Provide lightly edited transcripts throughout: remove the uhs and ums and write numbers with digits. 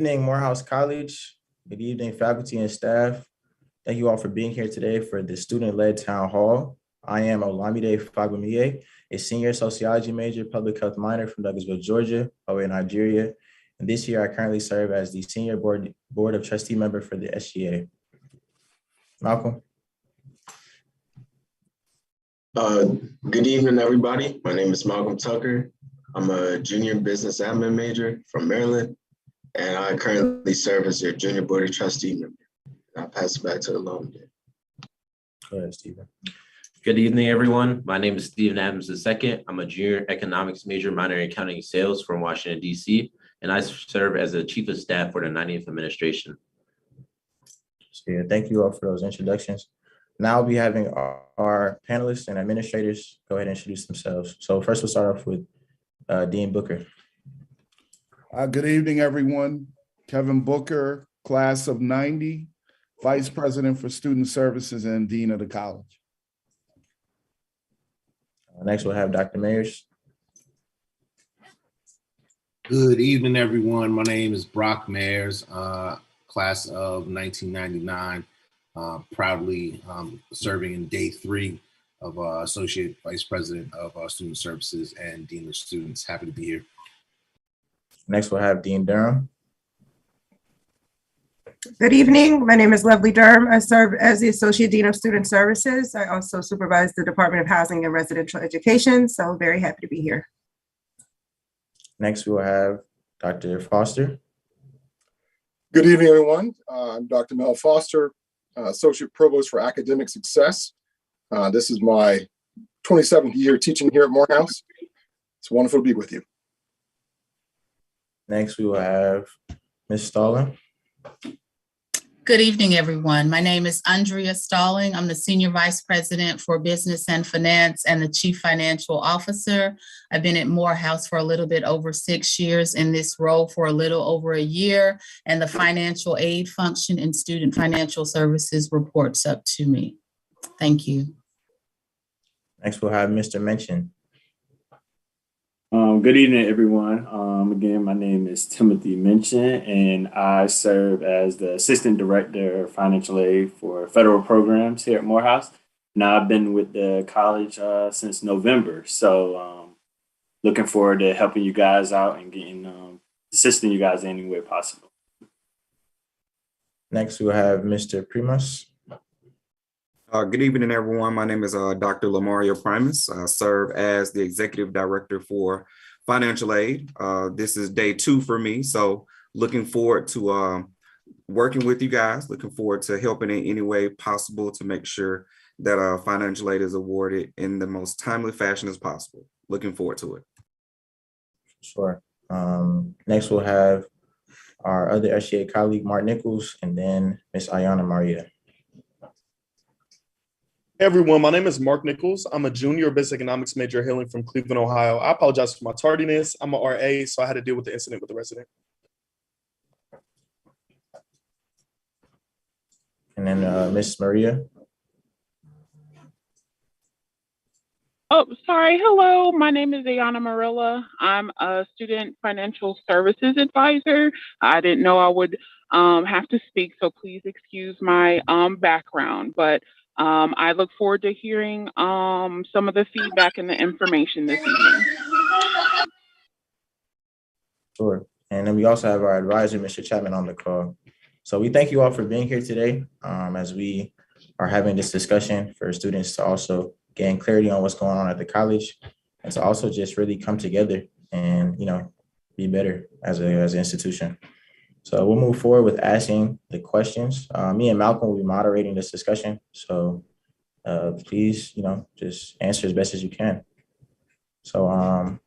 evening, Morehouse College. Good evening, faculty and staff. Thank you all for being here today for the student-led town hall. I am Olamide Fagbemiye, a senior sociology major, public health minor from Douglasville, Georgia, away in Nigeria. And this year, I currently serve as the senior board of trustee member for the SGA. Malcolm. Good evening, everybody. My name is Malcolm Tucker. I'm a junior business admin major from Maryland, and I currently serve as your junior board of trustee member. I'll pass it back to the loan. Go ahead, Stephen. Good evening, everyone. My name is Stephen Adams II. I'm a junior economics major, minor in accounting and sales from Washington, D.C., and I serve as the chief of staff for the 90th administration. So, yeah, thank you all for those introductions. Now we'll be having our panelists and administrators go ahead and introduce themselves. So first we'll start off with Dean Booker. Good evening, everyone. Kevin Booker, class of 90, Vice President for Student Services and Dean of the college. Next we'll have Dr. Mayers. Good evening, everyone. My name is Brock Mayers, class of 1999. Proudly serving in day 3 of Associate Vice President of Student Services and Dean of Students. Happy to be here. Next, we'll have Dean Durham. Good evening. My name is Lovely Durham. I serve as the Associate Dean of Student Services. I also supervise the Department of Housing and Residential Education, so very happy to be here. Next, we'll have Dr. Foster. Good evening, everyone. I'm Dr. Mel Foster, Associate Provost for Academic Success. This is my 27th year teaching here at Morehouse. It's wonderful to be with you. Next, we will have Ms. Stalling. Good evening, everyone. My name is Andrea Stalling. I'm the Senior Vice President for Business and Finance and the Chief Financial Officer. I've been at Morehouse for a little bit over 6 years, in this role for a little over a year, and the financial aid function in student financial services reports up to me. Thank you. Next, we'll have Mr. Mention. Good evening, everyone. Again, my name is Timothy Minchin, and I serve as the Assistant Director of Financial Aid for federal programs here at Morehouse. Now, I've been with the college since November, so looking forward to helping you guys out and getting assisting you guys any way possible. Next, we'll have Mr. Primus. Good evening, everyone. My name is Dr. Lamario Primus. I serve as the Executive Director for Financial Aid. This is day 2 for me, so looking forward to working with you guys, looking forward to helping in any way possible to make sure that financial aid is awarded in the most timely fashion as possible. Looking forward to it. Sure. Next, we'll have our other SGA colleague, Mark Nichols, and then Ms. Ayana Maria. Hey everyone, my name is Mark Nichols. I'm a junior business economics major hailing from Cleveland, Ohio. I apologize for my tardiness. I'm an RA, so I had to deal with the incident with the resident. And then Ms. Maria. Oh, sorry. Hello, my name is Ayana Marilla. I'm a student financial services advisor. I didn't know I would have to speak, so please excuse my background, but I look forward to hearing some of the feedback and the information this evening. Sure. And then we also have our advisor, Mr. Chapman, on the call. So we thank you all for being here today as we are having this discussion for students to also gain clarity on what's going on at the college and to also just really come together and, be better as an institution. So we'll move forward with asking the questions. Me and Malcolm will be moderating this discussion. So please, just answer as best as you can. So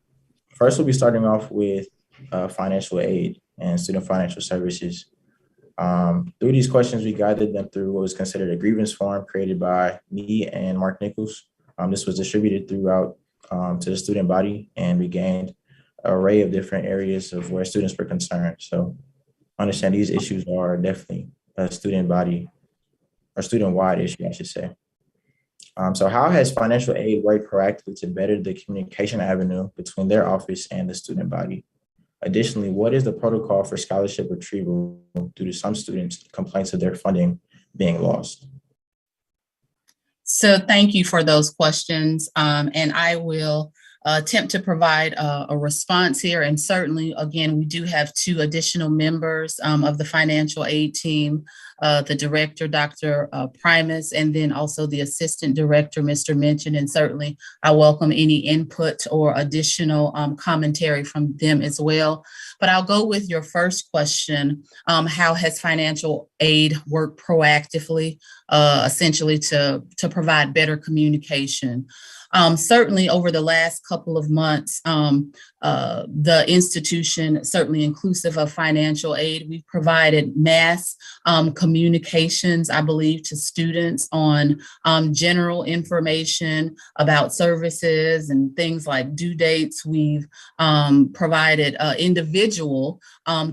first we'll be starting off with financial aid and student financial services. Through these questions, we guided them through what was considered a grievance form created by me and Mark Nichols. This was distributed throughout to the student body, and we gained an array of different areas of where students were concerned. So understand these issues are definitely a student body or student-wide issue, I should say. So how has financial aid worked proactively to better the communication avenue between their office and the student body? Additionally, what is the protocol for scholarship retrieval due to some students' complaints of their funding being lost? So thank you for those questions. And I will attempt to provide a response here. And certainly, again, we do have 2 additional members of the financial aid team, the director, Dr. Primus, and then also the assistant director, Mr. Minchin. And certainly I welcome any input or additional commentary from them as well. But I'll go with your first question. How has financial aid worked proactively, essentially to provide better communication? Certainly over the last couple of months, the institution, certainly inclusive of financial aid, we've provided mass communications, I believe, to students on general information about services and things like due dates. We've provided individual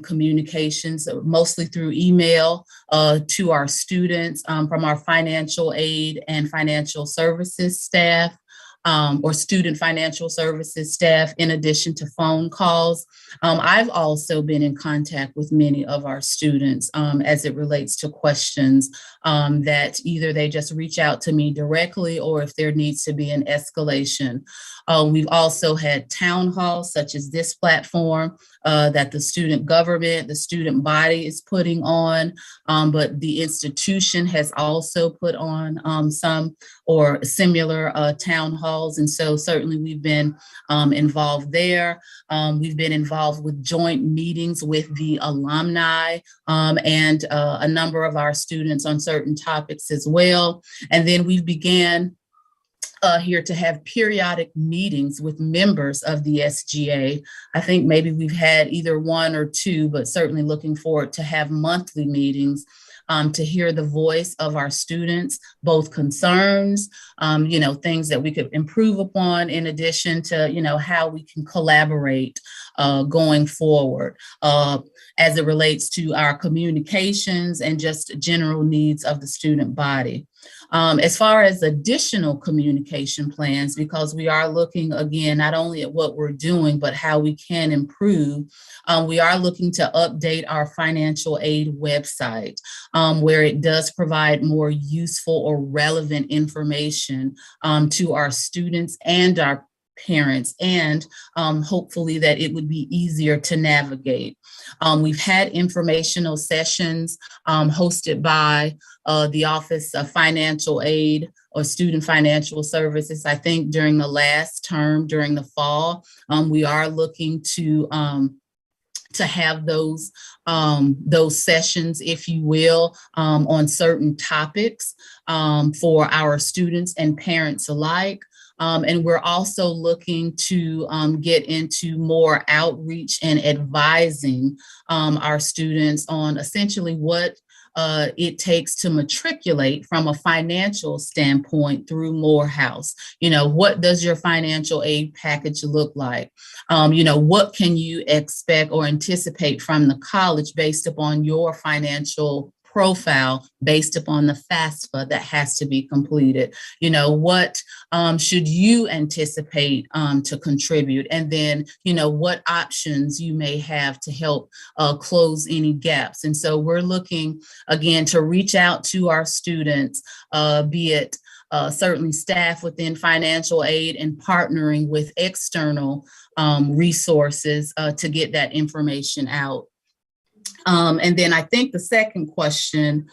communications, mostly through email, to our students from our financial aid and financial services staff. Or student financial services staff, in addition to phone calls. I've also been in contact with many of our students as it relates to questions that either they just reach out to me directly or if there needs to be an escalation. We've also had town halls such as this platform that the student government, the student body is putting on, but the institution has also put on some or similar town halls. And so certainly we've been involved there. We've been involved with joint meetings with the alumni and a number of our students on certain topics as well. And then we began here to have periodic meetings with members of the SGA. I think maybe we've had either 1 or 2, but certainly looking forward to have monthly meetings to hear the voice of our students, both concerns, things that we could improve upon, in addition to, how we can collaborate going forward as it relates to our communications and just general needs of the student body. As far as additional communication plans, because we are looking, again, not only at what we're doing, but how we can improve, we are looking to update our financial aid website, where it does provide more useful or relevant information to our students and our parents, and hopefully that it would be easier to navigate. We've had informational sessions hosted by the Office of Financial Aid or Student Financial Services. I think during the last term, during the fall, we are looking to have those sessions, if you will, on certain topics for our students and parents alike. And we're also looking to get into more outreach and advising our students on essentially what it takes to matriculate from a financial standpoint through Morehouse. What does your financial aid package look like? What can you expect or anticipate from the college based upon your financial profile, based upon the FAFSA that has to be completed? What should you anticipate to contribute? And then, what options you may have to help close any gaps. And so we're looking, again, to reach out to our students, be it certainly staff within financial aid and partnering with external resources to get that information out. And then I think the second question,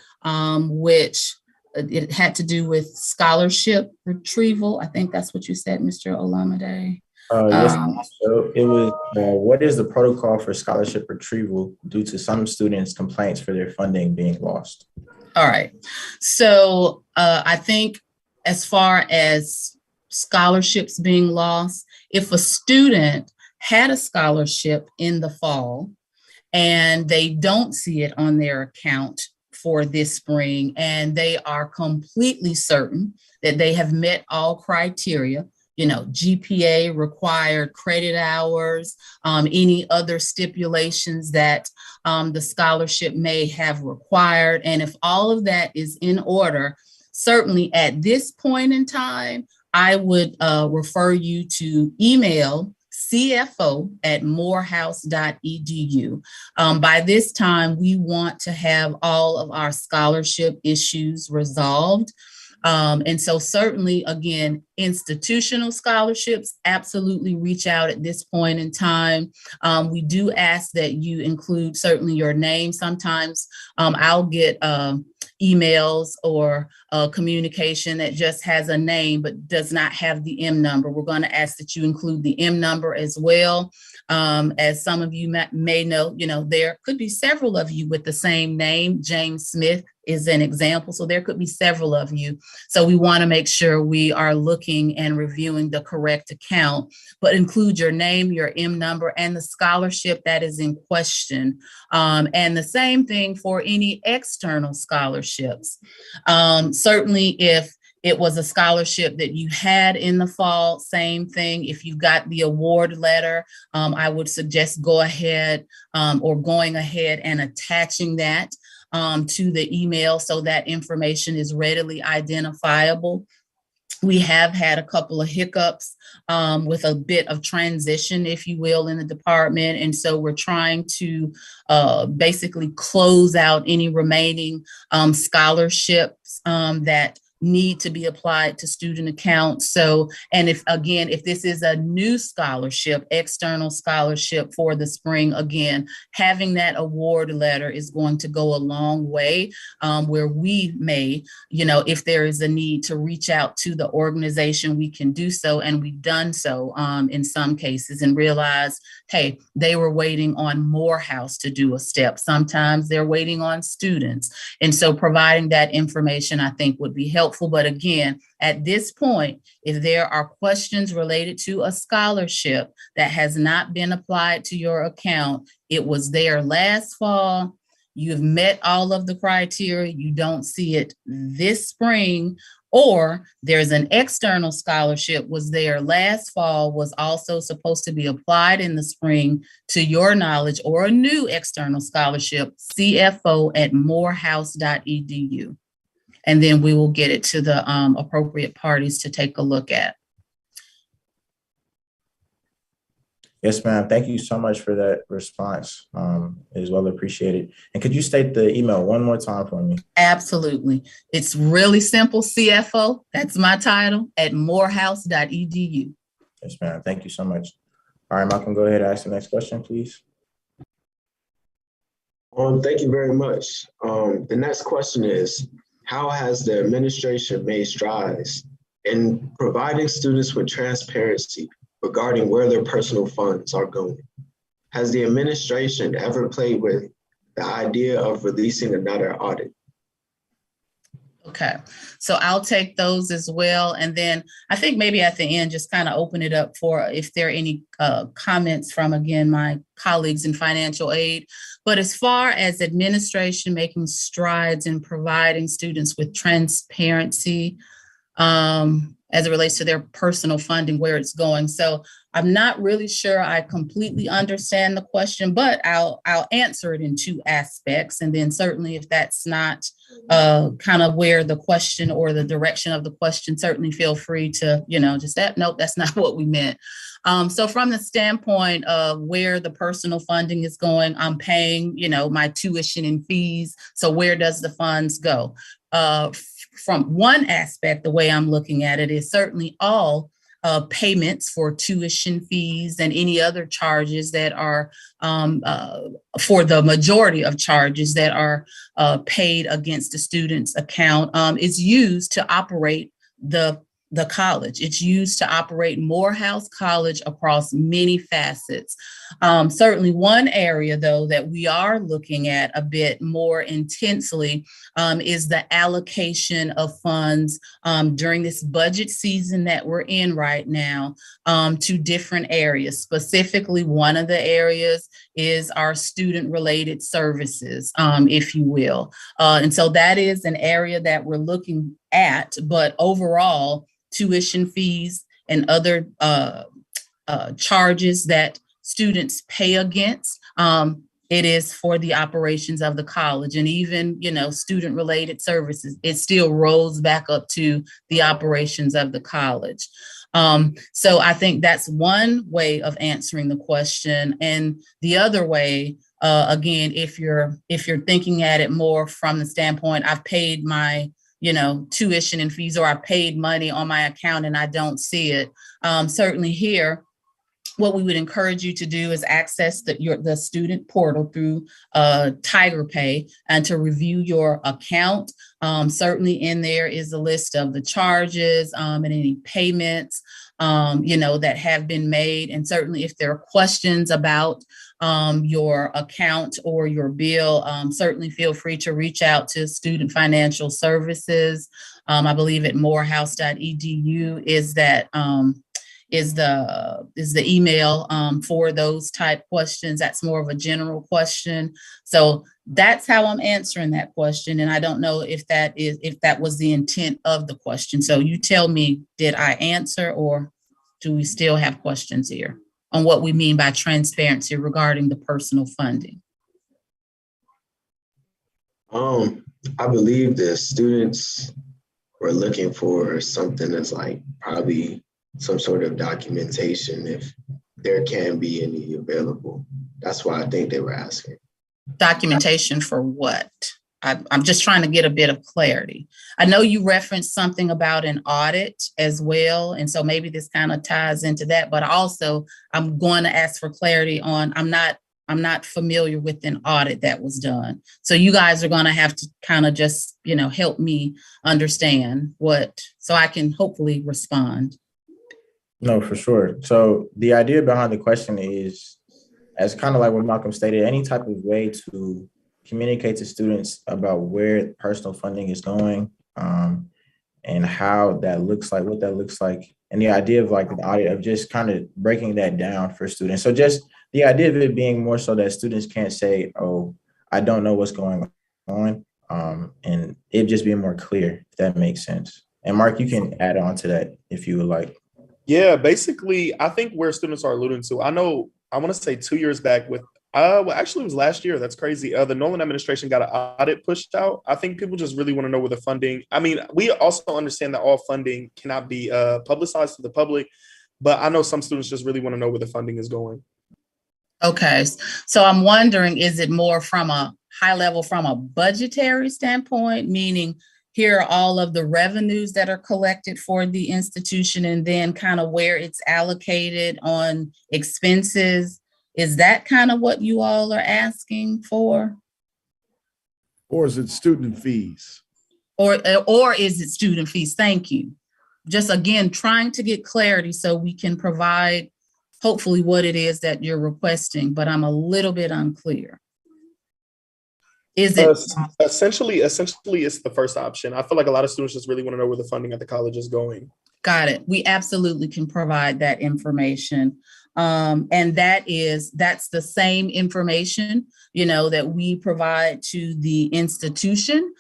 which it had to do with scholarship retrieval. I think that's what you said, Mr. Olamide. Yes, so it was, what is the protocol for scholarship retrieval due to some students' complaints for their funding being lost? All right. So I think as far as scholarships being lost, if a student had a scholarship in the fall and they don't see it on their account for this spring, and they are completely certain that they have met all criteria, GPA required, credit hours, any other stipulations that the scholarship may have required. And if all of that is in order, certainly at this point in time, I would refer you to email cfo@morehouse.edu. By this time, we want to have all of our scholarship issues resolved. And so certainly, again, institutional scholarships, absolutely reach out at this point in time. We do ask that you include certainly your name. Sometimes I'll get emails or communication that just has a name but does not have the M number. We're going to ask that you include the M number as well. As some of you may know, there could be several of you with the same name. James Smith is an example. So there could be several of you. So we want to make sure we are looking and reviewing the correct account, but include your name, your M number, and the scholarship that is in question. And the same thing for any external scholarships. Certainly if it was a scholarship that you had in the fall, same thing. If you got the award letter, I would suggest going ahead and attaching that to the email so that information is readily identifiable. We have had a couple of hiccups with a bit of transition, if you will, in the department. And so we're trying to basically close out any remaining scholarships that need to be applied to student accounts. So, and if this is a new scholarship, external scholarship for the spring, again, having that award letter is going to go a long way, where we may, if there is a need to reach out to the organization, we can do so. And we've done so in some cases and realize, hey, they were waiting on Morehouse to do a step. Sometimes they're waiting on students. And so providing that information, I think, would be helpful. But again, at this point, if there are questions related to a scholarship that has not been applied to your account, it was there last fall, you've met all of the criteria, you don't see it this spring, or there's an external scholarship was there last fall, was also supposed to be applied in the spring to your knowledge, or a new external scholarship, cfo@morehouse.edu. And then we will get it to the appropriate parties to take a look at. Yes, ma'am. Thank you so much for that response. It is well appreciated. And could you state the email one more time for me? Absolutely. It's really simple, CFO, that's my title, @morehouse.edu. Yes, ma'am. Thank you so much. All right, Malcolm, go ahead and ask the next question, please. Thank you very much. The next question is, how has the administration made strides in providing students with transparency regarding where their personal funds are going? Has the administration ever played with the idea of releasing another audit? Okay, so I'll take those as well. And then I think maybe at the end, just kind of open it up for if there are any comments from, again, my colleagues in financial aid. But as far as administration making strides in providing students with transparency as it relates to their personal funding, where it's going. So I'm not really sure I completely understand the question, but I'll answer it in two aspects. And then certainly if that's not kind of where the question or the direction of the question, certainly feel free to, just that, nope, that's not what we meant. So from the standpoint of where the personal funding is going, I'm paying, my tuition and fees. So where does the funds go? From one aspect, the way I'm looking at it is certainly all payments for tuition fees and any other charges that are for the majority of charges that are paid against the student's account is used to operate the college. It's used to operate Morehouse College across many facets. Certainly one area, though, that we are looking at a bit more intensely is the allocation of funds during this budget season that we're in right now to different areas. Specifically, one of the areas is our student-related services, if you will. And so that is an area that we're looking at, but overall, tuition fees and other charges that students pay against, it is for the operations of the college. And even, student-related services, it still rolls back up to the operations of the college. So I think that's one way of answering the question. And the other way, again, if you're thinking at it more from the standpoint, I've paid my tuition and fees, or I paid money on my account and I don't see it. Certainly here, what we would encourage you to do is access the student portal through Tiger Pay and to review your account. Certainly in there is a list of the charges and any payments that have been made. And certainly if there are questions about your account or your bill, certainly feel free to reach out to Student Financial Services. I believe at morehouse.edu is the email for those type questions. That's more of a general question. So that's how I'm answering that question. And I don't know if that was the intent of the question. So you tell me, did I answer, or do we still have questions here on what we mean by transparency regarding the personal funding? I believe the students were looking for something that's like probably some sort of documentation, if there can be any available. That's why I think they were asking. Documentation for what? I'm just trying to get a bit of clarity. I know you referenced something about an audit as well, and so maybe this kind of ties into that, but also I'm going to ask for clarity on, I'm not familiar with an audit that was done. So you guys are going to have to kind of just, help me understand so I can hopefully respond. No, for sure. So the idea behind the question is, as kind of like what Malcolm stated, any type of way to communicate to students about where personal funding is going, and how that looks like, what that looks like. And the idea of like an audit, of just kind of breaking that down for students. So just the idea of it being more so that students can't say, oh, I don't know what's going on. And it just being more clear, if that makes sense. And Mark, you can add on to that if you would like. Yeah, basically, I think where students are alluding to, I want to say 2 years back with, actually it was last year. That's crazy. The Nolan administration got an audit pushed out. I think people just really want to know where the funding, we also understand that all funding cannot be publicized to the public, but I know some students just really want to know where the funding is going. Okay, so I'm wondering, is it more from a high level, from a budgetary standpoint, meaning here are all of the revenues that are collected for the institution and then kind of where it's allocated on expenses? Is that kind of what you all are asking for? Or is it student fees? Or is it student fees? Thank you. Just again, trying to get clarity so we can provide hopefully what it is that you're requesting, but I'm a little bit unclear. Is it essentially it's the first option? I feel like a lot of students just really want to know where the funding at the college is going. Got it. We absolutely can provide that information. And that's the same information, that we provide to the institution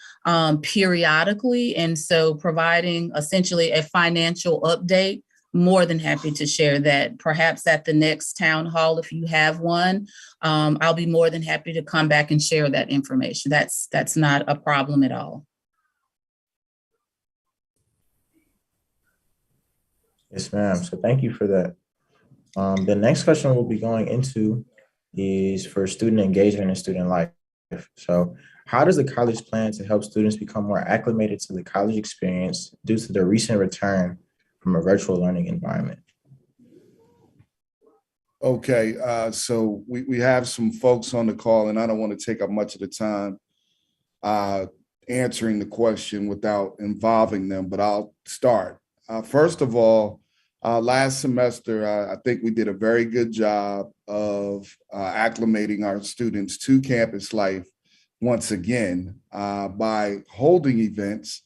periodically. And so providing essentially a financial update, more than happy to share that. Perhaps at the next town hall, if you have one, I'll be more than happy to come back and share that information. That's not a problem at all. Yes, ma'am. So thank you for that. The next question we'll be going into is for student engagement and student life. So how does the college plan to help students become more acclimated to the college experience due to the recent return from a virtual learning environment? Okay, so we have some folks on the call, and I don't want to take up much of the time answering the question without involving them, but I'll start. First of all, last semester, I think we did a very good job of acclimating our students to campus life once again by holding events.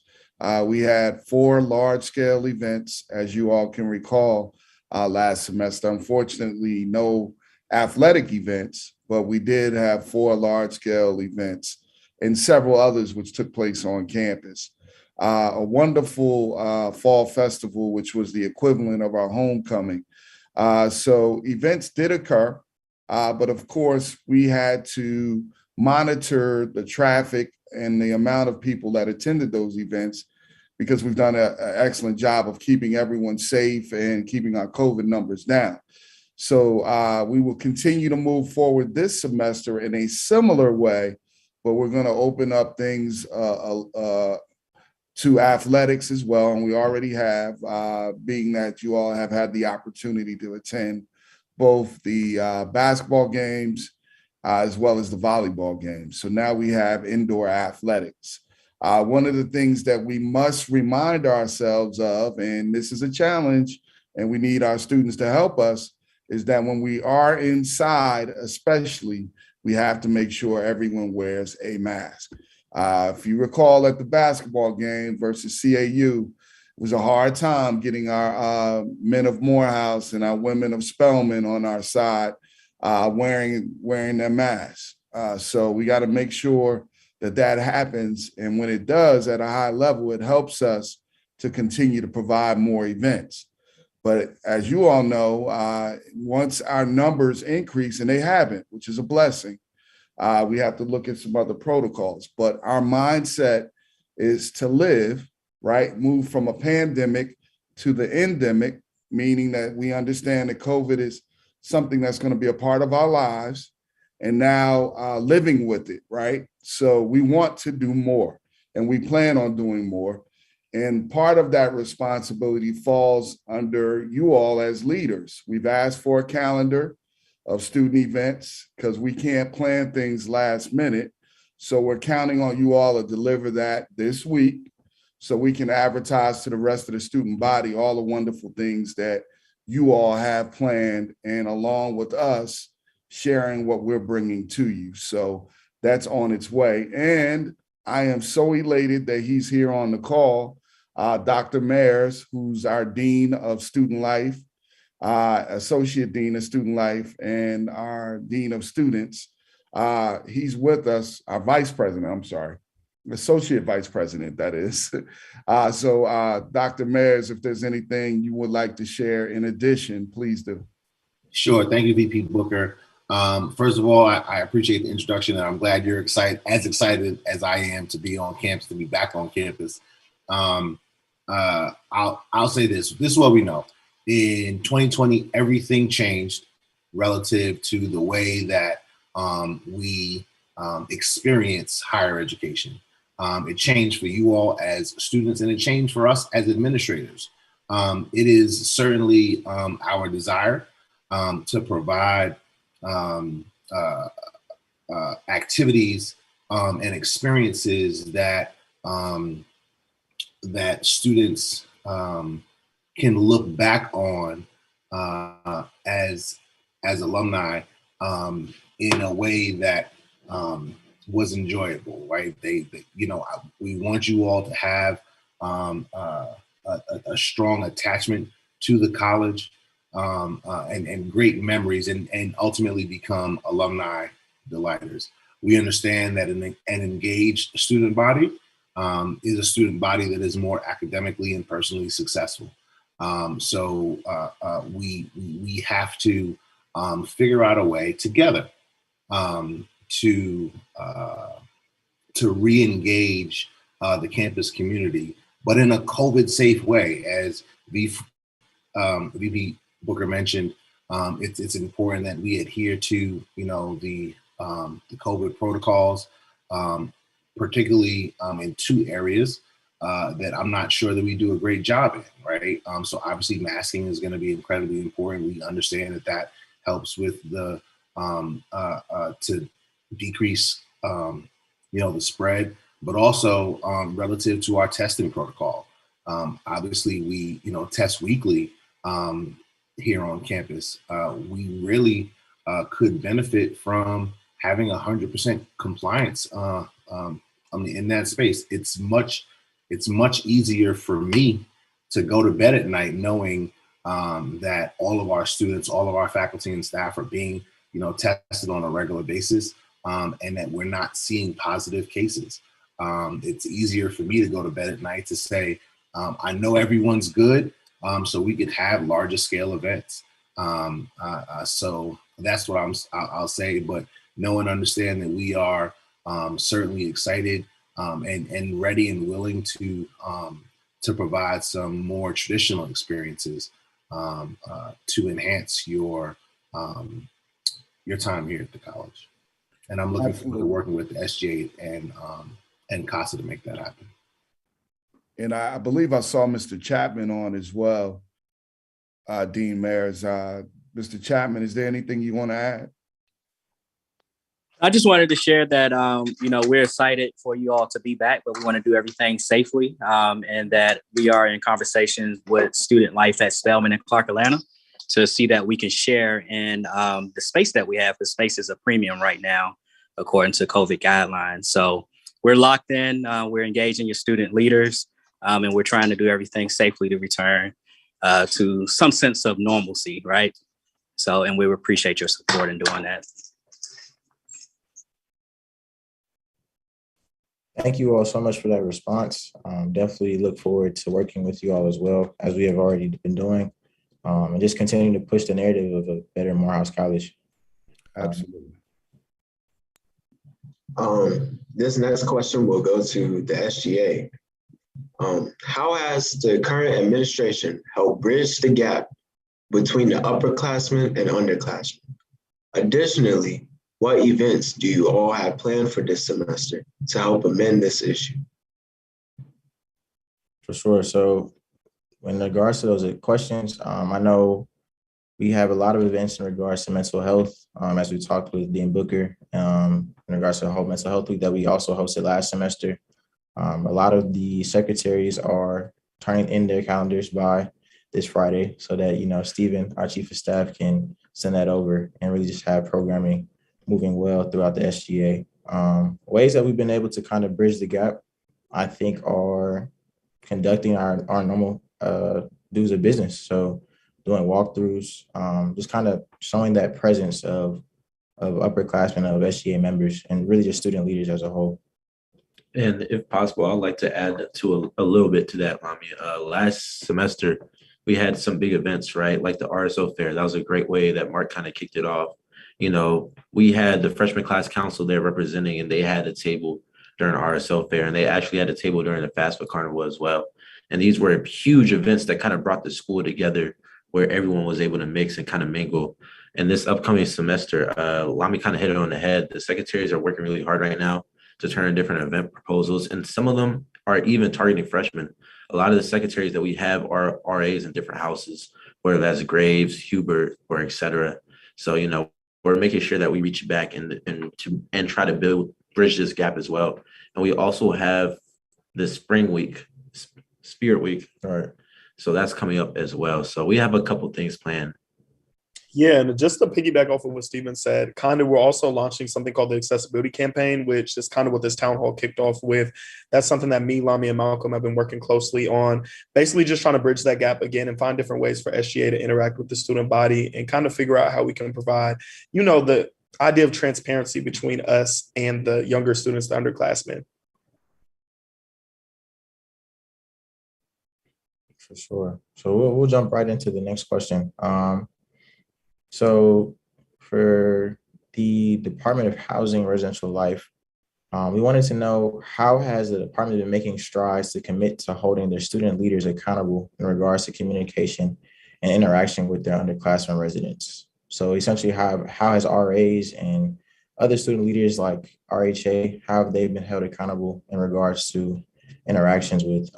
We had 4 large-scale events, as you all can recall, last semester. Unfortunately, no athletic events, but we did have 4 large-scale events and several others which took place on campus. A wonderful fall festival, which was the equivalent of our homecoming. So events did occur, but of course, we had to monitor the traffic and the amount of people that attended those events because we've done an excellent job of keeping everyone safe and keeping our COVID numbers down. So we will continue to move forward this semester in a similar way, but we're going to open up things to athletics as well. And we already have, being that you all have had the opportunity to attend both the basketball games as well as the volleyball games. So now we have indoor athletics. One of the things that we must remind ourselves of, and this is a challenge, and we need our students to help us, is that when we are inside, especially, we have to make sure everyone wears a mask. If you recall at the basketball game versus CAU, it was a hard time getting our men of Morehouse and our women of Spelman on our side wearing their masks. So we got to make sure that happens. And when it does at a high level, it helps us to continue to provide more events. But as you all know, once our numbers increase, and they haven't, which is a blessing, we have to look at some other protocols. But our mindset is to live, right? Move from a pandemic to the endemic, meaning that we understand that COVID is something that's going to be a part of our lives, and now living with it, right? So we want to do more, and we plan on doing more. And part of that responsibility falls under you all as leaders. We've asked for a calendar of student events because we can't plan things last minute. So we're counting on you all to deliver that this week so we can advertise to the rest of the student body all the wonderful things that you all have planned, and along with us, sharing what we're bringing to you. So that's on its way. And I am so elated that he's here on the call. Dr. Mayers, who's our Dean of Student Life, Associate Dean of Student Life, and our Dean of Students. He's with us, our Vice President, I'm sorry, Associate Vice President, that is. So Dr. Mayers, if there's anything you would like to share in addition, please do. Sure, thank you, VP Booker. First of all, I appreciate the introduction, and I'm glad you're excited as I am to be on campus, to be back on campus. I'll say this. This is what we know. In 2020, everything changed relative to the way that we experience higher education. It changed for you all as students, and it changed for us as administrators. It is certainly our desire to provide activities and experiences that that students can look back on as alumni in a way that was enjoyable, right? They we want you all to have a strong attachment to the college and great memories, and ultimately become alumni delighters. We understand that an engaged student body is a student body that is more academically and personally successful. So we have to figure out a way together to re-engage the campus community, but in a COVID-safe way. As VP Booker mentioned, it's important that we adhere to the COVID protocols, particularly in two areas that I'm not sure that we do a great job in, right? So obviously masking is going to be incredibly important. We understand that helps with the to decrease the spread, but also relative to our testing protocol. Obviously we test weekly here on campus. We really could benefit from having 100% compliance in that space. It's much easier for me to go to bed at night knowing that all of our students, all of our faculty and staff are being tested on a regular basis, and that we're not seeing positive cases. It's easier for me to go to bed at night to say, I know everyone's good, so we could have larger scale events. So that's what I'll say, but know and understand that we are certainly excited and ready and willing to to provide some more traditional experiences to enhance your time here at the college. And I'm looking forward to working with the SGA and CASA to make that happen. And I believe I saw Mr. Chapman on as well, Dean Mayers. Mr. Chapman, is there anything you want to add? I just wanted to share that, we're excited for you all to be back, but we want to do everything safely, and that we are in conversations with student life at Spelman and Clark Atlanta to see that we can share in the space that we have. The space is a premium right now, according to COVID guidelines. So we're locked in, we're engaging your student leaders, and we're trying to do everything safely to return to some sense of normalcy, right? So, and we appreciate your support in doing that. Thank you all so much for that response. Definitely look forward to working with you all as well, as we have already been doing, and just continuing to push the narrative of a better Morehouse College. Absolutely. This next question will go to the SGA. How has the current administration helped bridge the gap between the upperclassmen and underclassmen? Additionally, what events do you all have planned for this semester to help amend this issue? For sure. So in regards to those questions, I know we have a lot of events in regards to mental health, as we talked with Dean Booker, in regards to the whole mental health week that we also hosted last semester. A lot of the secretaries are turning in their calendars by this Friday so that, Stephen, our chief of staff, can send that over and really just have programming moving well throughout the SGA. Ways that we've been able to kind of bridge the gap, I think, are conducting our normal dues of business. So doing walkthroughs, just kind of showing that presence of upperclassmen, of SGA members, and really just student leaders as a whole. And if possible, I'd like to add to a little bit to that, Lami. Last semester, we had some big events, right? Like the RSO Fair. That was a great way that Mark kind of kicked it off. We had the freshman class council there representing, and they had a table during the RSO Fair, and they actually had a table during the Fast Food Carnival as well. And these were huge events that kind of brought the school together where everyone was able to mix and kind of mingle. And this upcoming semester, Lami kind of hit it on the head. The secretaries are working really hard right now to turn in different event proposals, and some of them are even targeting freshmen. A lot of the secretaries that we have are RAs in different houses, whether that's Graves, Hubert, or et cetera. So, we're making sure that we reach back and try to bridge this gap as well. And we also have the Spring Week, Spirit Week. Right. So that's coming up as well. So we have a couple things planned. Yeah, and just to piggyback off of what Stephen said, we're also launching something called the Accessibility Campaign, which is kind of what this town hall kicked off with. That's something that me, Lami, and Malcolm have been working closely on, basically just trying to bridge that gap again and find different ways for SGA to interact with the student body and kind of figure out how we can provide, the idea of transparency between us and the younger students, the underclassmen. For sure. So we'll jump right into the next question. So for the Department of Housing and Residential Life, we wanted to know, how has the department been making strides to commit to holding their student leaders accountable in regards to communication and interaction with their underclassmen residents? So essentially, how has RAs and other student leaders like RHA, how have they been held accountable in regards to interactions with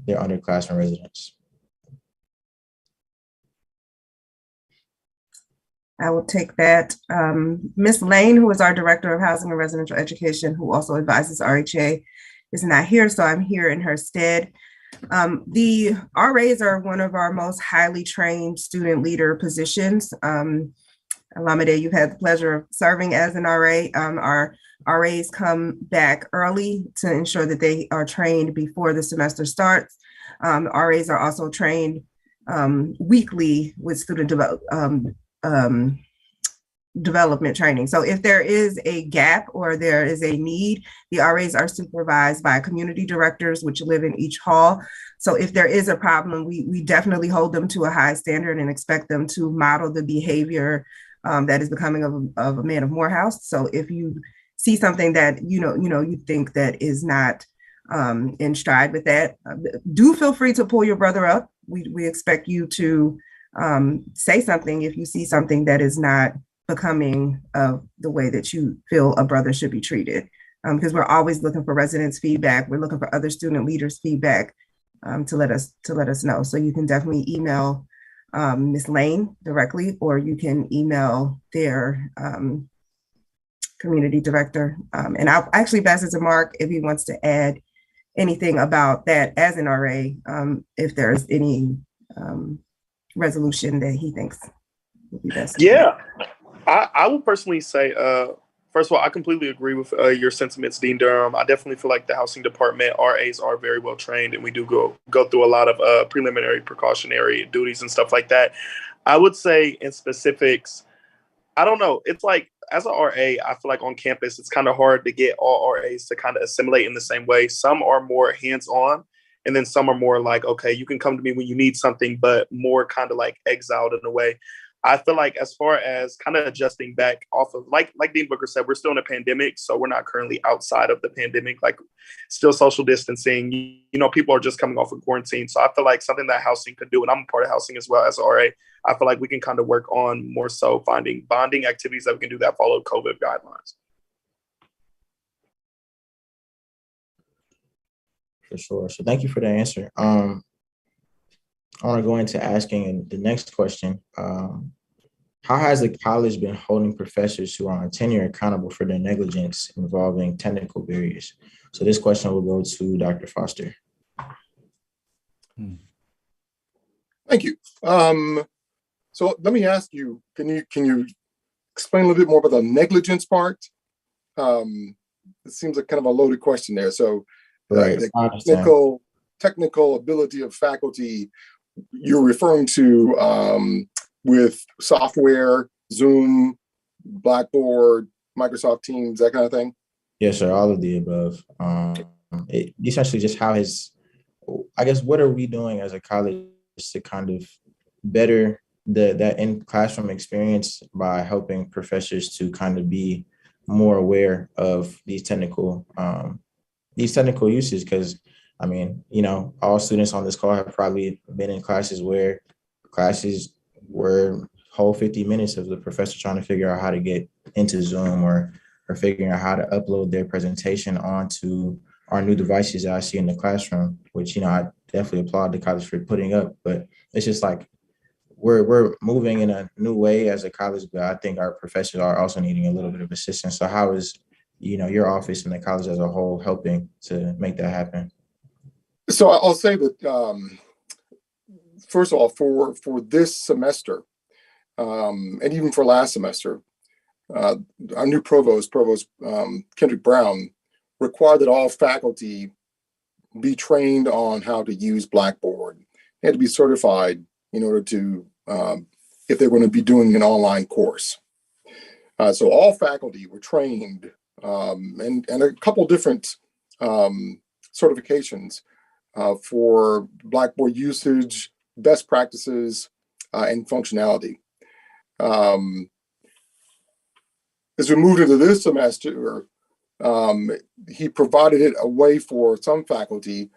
their underclassmen residents? I will take that. Ms. Lane, who is our Director of Housing and Residential Education, who also advises RHA, is not here, so I'm here in her stead. The RAs are one of our most highly trained student leader positions. Alameda, you've had the pleasure of serving as an RA. Our RAs come back early to ensure that they are trained before the semester starts. RAs are also trained weekly with student development training. So if there is a gap or there is a need, the RAs are supervised by community directors, which live in each hall. So if there is a problem, we definitely hold them to a high standard and expect them to model the behavior that is becoming of a man of Morehouse. So if you see something that you think that is not in stride with that. Do feel free to pull your brother up. We expect you to say something if you see something that is not becoming of the way that you feel a brother should be treated. Because we're always looking for residents' feedback. We're looking for other student leaders' feedback to let us know. So you can definitely email Ms. Lane directly, or you can email their community director. And I'll actually pass it to Mark if he wants to add anything about that as an RA, if there's any resolution that he thinks would be best. Yeah, I would personally say, first of all, I completely agree with your sentiments, Dean Durham. I definitely feel like the housing department RAs are very well trained, and we do go through a lot of preliminary precautionary duties and stuff like that. I would say in specifics, I don't know. It's like, as an RA, I feel like on campus, it's kind of hard to get all RAs to kind of assimilate in the same way. Some are more hands-on, and then some are more like, okay, you can come to me when you need something, but more kind of like exiled in a way. I feel like as far as kind of adjusting back off of, like Dean Booker said, we're still in a pandemic, so we're not currently outside of the pandemic, like still social distancing. You know, people are just coming off of quarantine. So I feel like something that housing could do, and I'm a part of housing as well as an RA, I feel like we can kind of work on more so finding bonding activities that we can do that follow COVID guidelines. For sure. So thank you for the answer. I want to go into asking the next question. How has the college been holding professors who are on tenure accountable for their negligence involving technical barriers? So this question will go to Dr. Foster. Thank you. So let me ask you, can you explain a little bit more about the negligence part? It seems like kind of a loaded question there. So Right. the technical ability of faculty you're referring to with software, Zoom, Blackboard, Microsoft Teams, that kind of thing? Yes, sir. All of the above. Essentially just what are we doing as a college to kind of better that in classroom experience by helping professors to kind of be more aware of these technical uses? Because I mean, you know, all students on this call have probably been in classes where classes were whole 50 minutes of the professor trying to figure out how to get into Zoom or figuring out how to upload their presentation onto our new devices that I see in the classroom, which, you know, I definitely applaud the college for putting up, but it's just like, we're moving in a new way as a college, but I think our professors are also needing a little bit of assistance. So how is, you know, your office and the college as a whole helping to make that happen? So I'll say that, first of all, for this semester, and even for last semester, our new provost Kendrick Brown, required that all faculty be trained on how to use Blackboard. They had to be certified in order to, if they're going to be doing an online course. So all faculty were trained, and a couple different certifications for Blackboard usage, best practices, and functionality. As we moved into this semester, he provided it a way for some faculty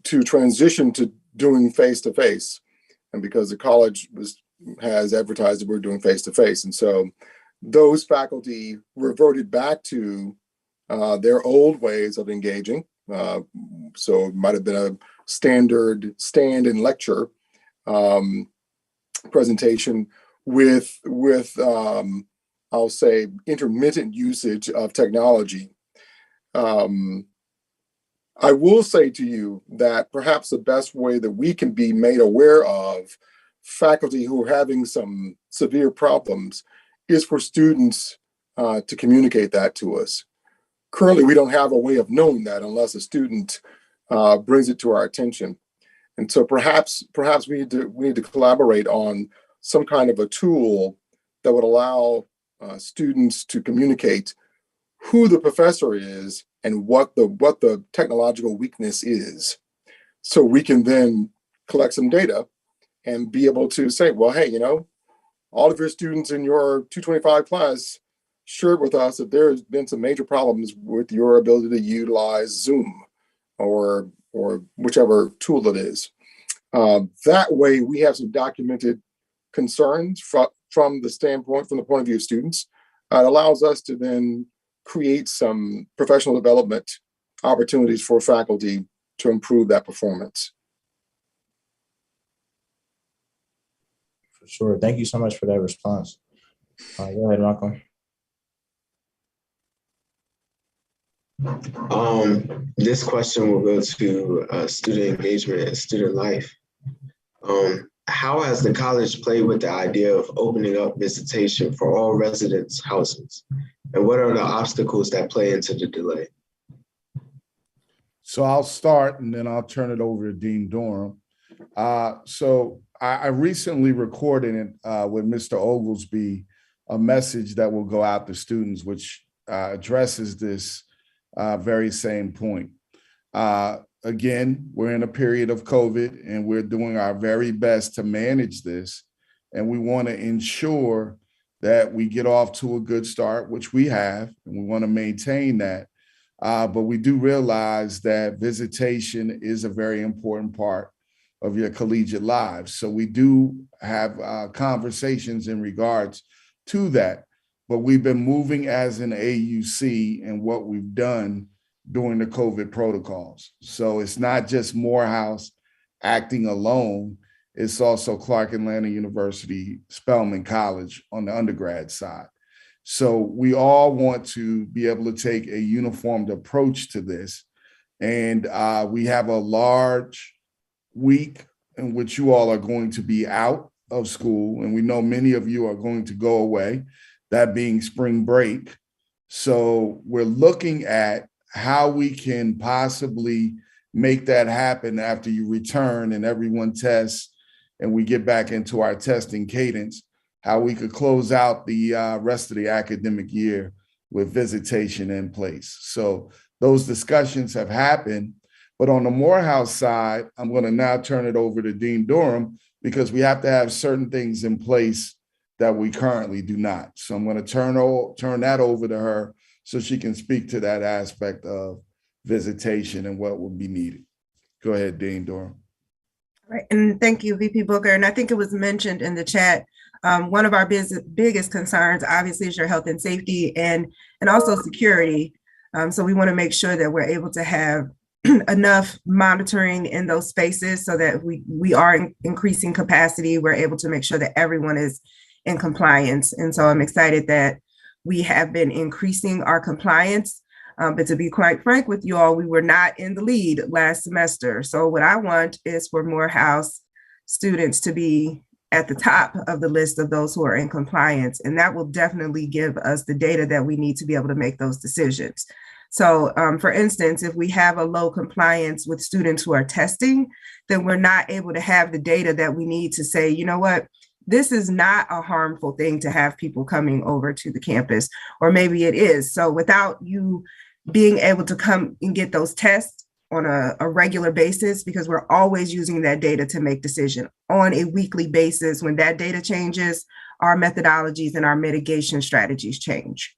to transition to doing face-to-face. And because the college has advertised that we're doing face-to-face. And so those faculty reverted back to their old ways of engaging. So it might have been a standard stand and lecture presentation with I'll say intermittent usage of technology. I will say to you that perhaps the best way that we can be made aware of faculty who are having some severe problems is for students to communicate that to us. Currently, we don't have a way of knowing that unless a student brings it to our attention. And so perhaps we need to collaborate on some kind of a tool that would allow students to communicate who the professor is and what the technological weakness is, so we can then collect some data and be able to say, well, hey, you know, all of your students in your 225 class shared with us that there's been some major problems with your ability to utilize Zoom or whichever tool it is. That way, we have some documented concerns from the point of view of students. It allows us to then create some professional development opportunities for faculty to improve that performance. For sure. Thank you so much for that response. Go ahead, Malcolm. This question will go to student engagement and student life. How has the college played with the idea of opening up visitation for all residents' houses? And what are the obstacles that play into the delay? So I'll start and then I'll turn it over to Dean Durham. So I recently recorded with Mr. Oglesby a message that will go out to students, which addresses this very same point. Again, we're in a period of COVID and we're doing our very best to manage this. And we want to ensure that we get off to a good start, which we have, and we want to maintain that. But we do realize that visitation is a very important part of your collegiate lives. So we do have conversations in regards to that. But we've been moving as an AUC and what we've done during the COVID protocols. So it's not just Morehouse acting alone, it's also Clark Atlanta University, Spelman College on the undergrad side. So we all want to be able to take a uniformed approach to this. And we have a large week in which you all are going to be out of school. And we know many of you are going to go away, that being spring break. So we're looking at how we can possibly make that happen after you return and everyone tests and we get back into our testing cadence, how we could close out the rest of the academic year with visitation in place. So those discussions have happened, but on the Morehouse side, I'm going to now turn it over to Dean Durham because we have to have certain things in place that we currently do not. So I'm going to turn that over to her so she can speak to that aspect of visitation and what will be needed. Go ahead, Dean Durham. Right, and thank you, VP Booker. And I think it was mentioned in the chat, one of our biggest concerns, obviously, is your health and safety and also security. So we want to make sure that we're able to have enough monitoring in those spaces so that we are increasing capacity. We're able to make sure that everyone is in compliance. And so I'm excited that we have been increasing our compliance. But to be quite frank with you all, we were not in the lead last semester. So what I want is for Morehouse students to be at the top of the list of those who are in compliance. And that will definitely give us the data that we need to be able to make those decisions. So for instance, if we have a low compliance with students who are testing, then we're not able to have the data that we need to say, you know what, this is not a harmful thing to have people coming over to the campus, or maybe it is. So without you being able to come and get those tests on a regular basis, because we're always using that data to make decisions on a weekly basis. When that data changes, our methodologies and our mitigation strategies change.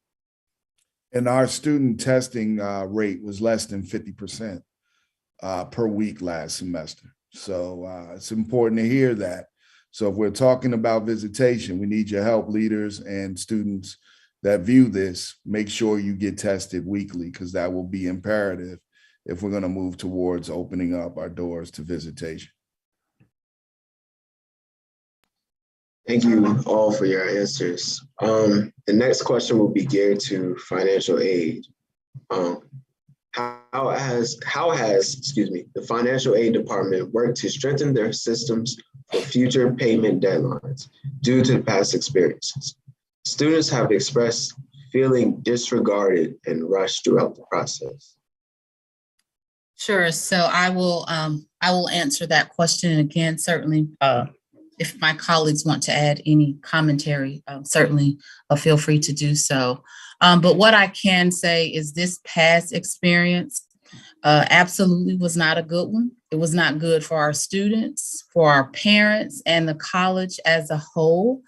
And our student testing rate was less than 50% per week last semester. So it's important to hear that. So if we're talking about visitation, we need your help, leaders and students that view this. Make sure you get tested weekly, because that will be imperative if we're going to move towards opening up our doors to visitation. Thank you all for your answers. The next question will be geared to financial aid. How has the financial aid department worked to strengthen their systems for future payment deadlines due to past experiences? Students have expressed feeling disregarded and rushed throughout the process. Sure. So I will answer that question. And again, certainly, if my colleagues want to add any commentary, certainly feel free to do so. But what I can say is this past experience absolutely was not a good one. It was not good for our students, for our parents, and the college as a whole.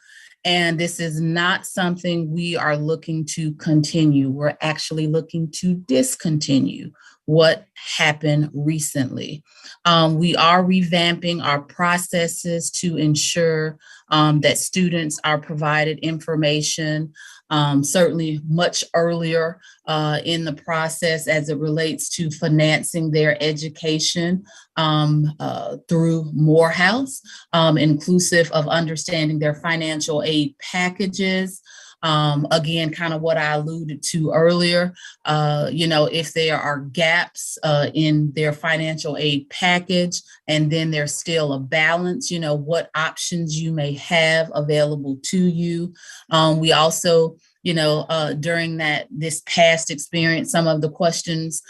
And this is not something we are looking to continue. We're actually looking to discontinue. what happened recently. We are revamping our processes to ensure that students are provided information certainly much earlier in the process as it relates to financing their education through Morehouse, inclusive of understanding their financial aid packages. Again, kind of what I alluded to earlier, if there are gaps in their financial aid package and then there's still a balance, what options you may have available to you. We also, during this past experience, some of the questions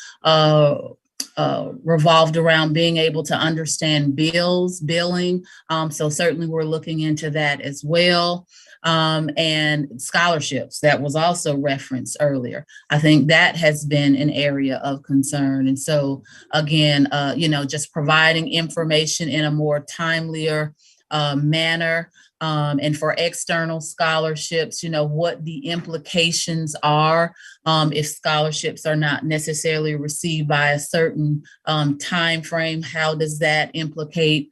revolved around being able to understand billing. So certainly we're looking into that as well. And scholarships, that was also referenced earlier. I think that has been an area of concern. And so again, just providing information in a more timelier manner. And for external scholarships, what the implications are if scholarships are not necessarily received by a certain time frame. How does that implicate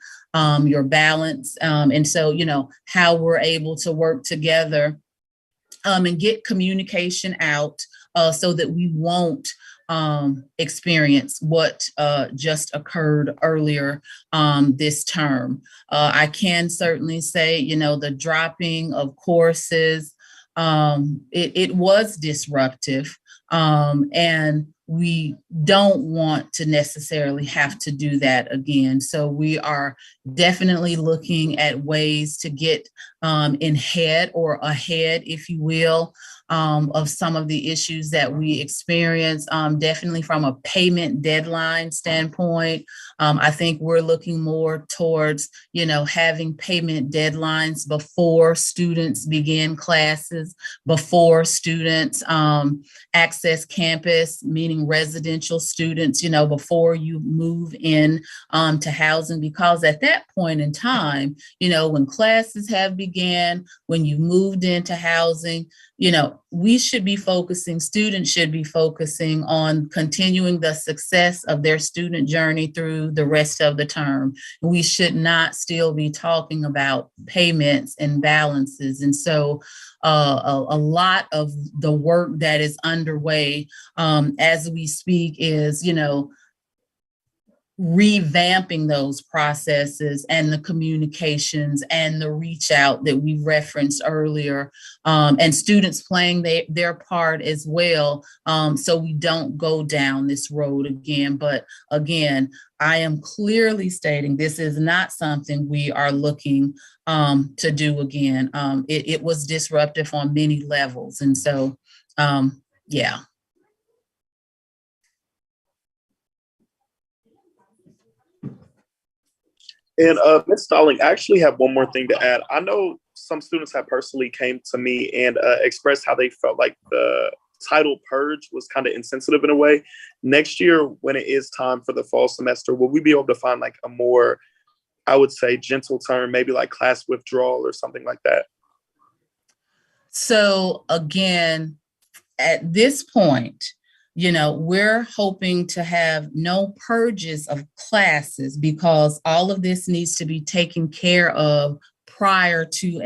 your balance? And so, how we're able to work together and get communication out so that we won't experience what just occurred earlier this term. I can certainly say, the dropping of courses, it was disruptive. And we don't want to necessarily have to do that again. So we are definitely looking at ways to get ahead, if you will, of some of the issues that we experience. Definitely from a payment deadline standpoint, I think we're looking more towards, having payment deadlines before students begin classes, before students access campus, meaning residential students, before you move in to housing, because at that point in time, when classes have began, when you moved into housing, students should be focusing on continuing the success of their student journey through the rest of the term. We should not still be talking about payments and balances. And so a lot of the work that is underway as we speak is, revamping those processes and the communications and the reach out that we referenced earlier, and students playing their part as well, so we don't go down this road again. But again, I am clearly stating this is not something we are looking to do again. It was disruptive on many levels. And so, yeah. And Ms. Stalling, I actually have one more thing to add. I know some students have personally came to me and expressed how they felt like the title purge was kind of insensitive in a way. Next year, when it is time for the fall semester, will we be able to find like a more, I would say, gentle term, maybe like class withdrawal or something like that? So again, at this point, we're hoping to have no purges of classes because all of this needs to be taken care of prior to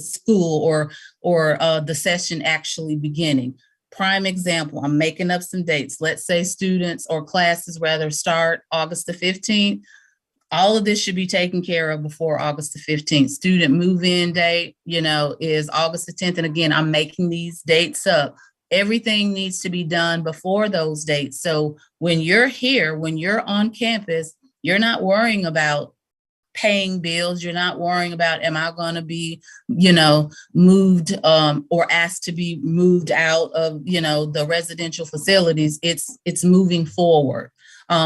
school or the session actually beginning. Prime example, I'm making up some dates. Let's say students or classes rather start August the 15th. All of this should be taken care of before August the 15th. Student move-in date, is August the 10th. And again, I'm making these dates up. Everything needs to be done before those dates. So when you're here, when you're on campus, you're not worrying about paying bills. You're not worrying about, am I going to be, moved or asked to be moved out of, the residential facilities. It's moving forward.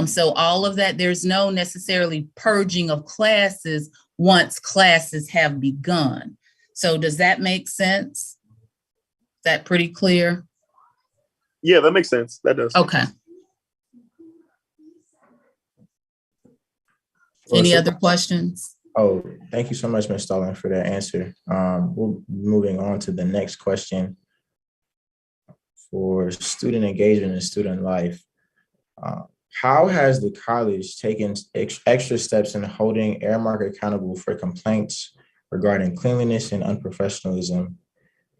So all of that, there's no necessarily purging of classes once classes have begun. So does that make sense? Is that pretty clear? Yeah, that makes sense. That does. Okay. Any other questions? Oh, thank you so much, Ms. Stalling, for that answer. We'll be moving on to the next question for student engagement and student life. How has the college taken extra steps in holding Aramark accountable for complaints regarding cleanliness and unprofessionalism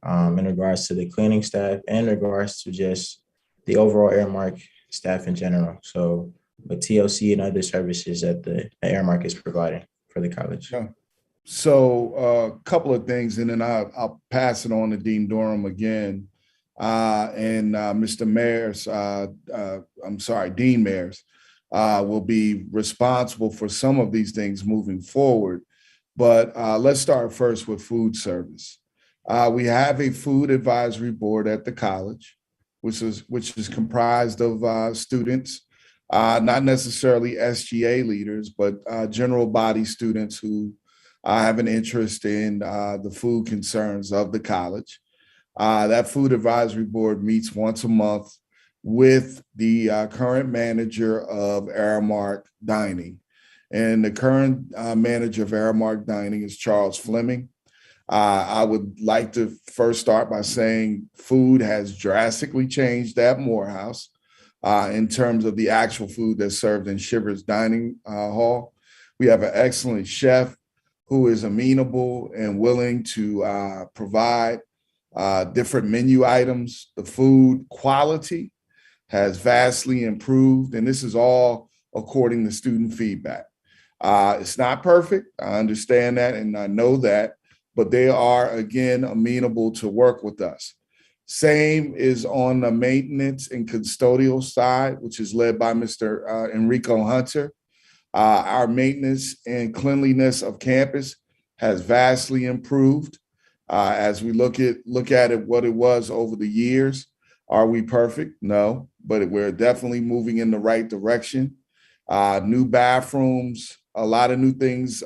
in regards to the cleaning staff and in regards to just the overall Aramark staff in general? So with TLC and other services that the Aramark is providing for the college. Yeah. So a couple of things, and then I'll pass it on to Dean Durham again. And Mr. Mayers, Dean Mayers, will be responsible for some of these things moving forward. But let's start first with food service. We have a food advisory board at the college, which is comprised of students, not necessarily SGA leaders, but general body students who have an interest in the food concerns of the college. That food advisory board meets once a month with the current manager of Aramark Dining. And the current manager of Aramark Dining is Charles Fleming. I would like to first start by saying food has drastically changed at Morehouse in terms of the actual food that's served in Shivers Dining Hall. We have an excellent chef who is amenable and willing to provide different menu items. The food quality has vastly improved, and this is all according to student feedback. It's not perfect, I understand that, and I know that, but they are, again, amenable to work with us. Same is on the maintenance and custodial side, which is led by Mr. Enrico Hunter. Our maintenance and cleanliness of campus has vastly improved. As we look at it, what it was over the years. Are we perfect? No, but we're definitely moving in the right direction. New bathrooms, a lot of new things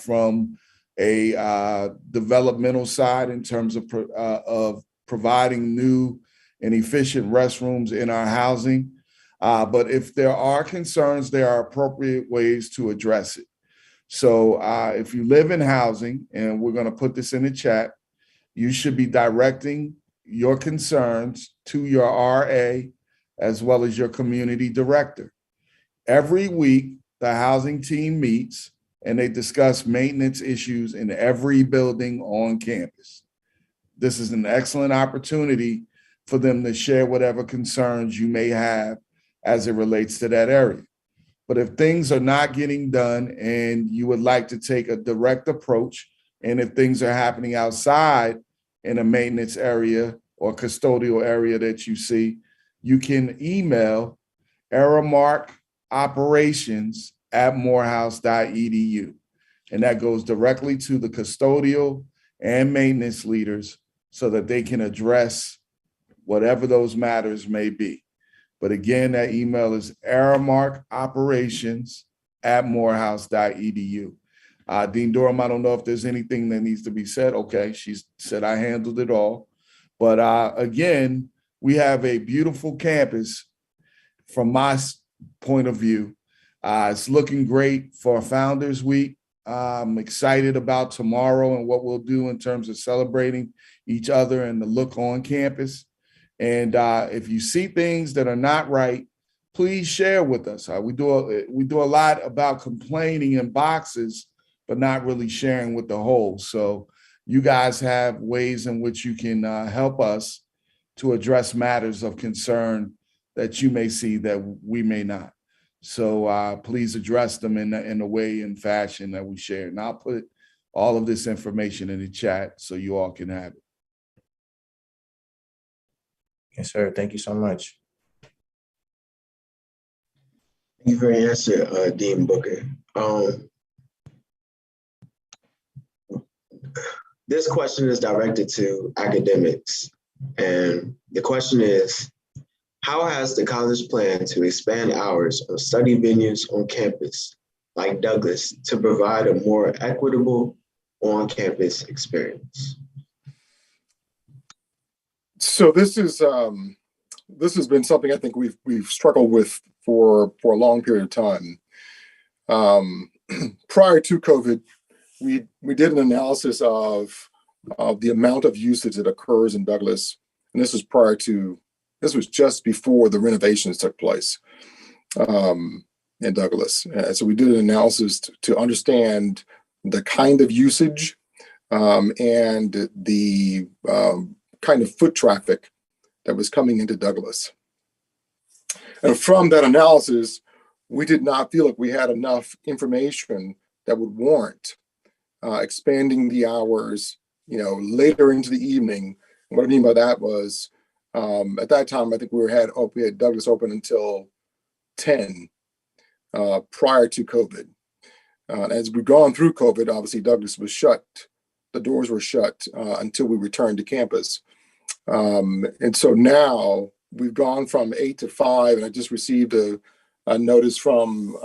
from a developmental side in terms of providing new and efficient restrooms in our housing. But if there are concerns, there are appropriate ways to address it. So if you live in housing, and we're going to put this in the chat, you should be directing your concerns to your RA as well as your community director. Every week, the housing team meets and they discuss maintenance issues in every building on campus. This is an excellent opportunity for them to share whatever concerns you may have as it relates to that area. But if things are not getting done and you would like to take a direct approach, and if things are happening outside in a maintenance area or custodial area that you see, you can email aramarkoperations@morehouse.edu. And that goes directly to the custodial and maintenance leaders so that they can address whatever those matters may be. But again, that email is aramarkoperations@morehouse.edu. Dean Durham, I don't know if there's anything that needs to be said. Okay, she said I handled it all. But again, we have a beautiful campus from my point of view. It's looking great for Founders Week. I'm excited about tomorrow and what we'll do in terms of celebrating each other and the look on campus. And if you see things that are not right, please share with us. We do a lot about complaining in boxes, but not really sharing with the whole. So you guys have ways in which you can help us to address matters of concern that you may see that we may not. So please address them in the way and fashion that we share. And I'll put all of this information in the chat so you all can have it. Yes, sir. Thank you so much. Thank you for your answer, Dean Booker. This question is directed to academics. And the question is, how has the college planned to expand hours of study venues on campus, like Douglas, to provide a more equitable on-campus experience? So this has been something I think we've struggled with for a long period of time. Prior to COVID, we did an analysis of the amount of usage that occurs in Douglas, and this was just before the renovations took place. in Douglas. So we did an analysis to understand the kind of usage and the kind of foot traffic that was coming into Douglas. And from that analysis, we did not feel like we had enough information that would warrant expanding the hours, later into the evening. And what I mean by that was, at that time, I think we had Douglas open until 10 prior to COVID. As we've gone through COVID, obviously Douglas was shut. The doors were shut until we returned to campus. And so now we've gone from 8 to 5, and I just received a notice from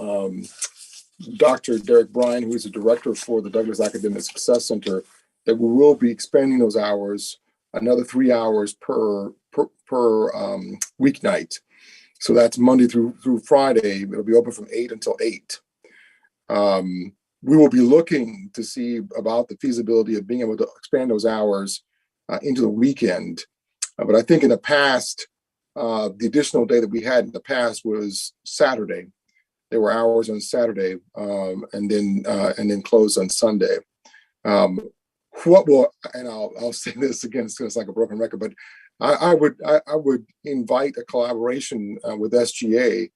Dr. Derek Bryan, who is the director for the Douglas Academic Success Center, that we will be expanding those hours another 3 hours per weeknight. So that's Monday through Friday. It'll be open from 8 until 8. We will be looking to see about the feasibility of being able to expand those hours into the weekend. But I think in the past, the additional day that we had in the past was Saturday. There were hours on Saturday and then closed on Sunday. I'll say this again, it's like a broken record, but I would invite a collaboration with SGA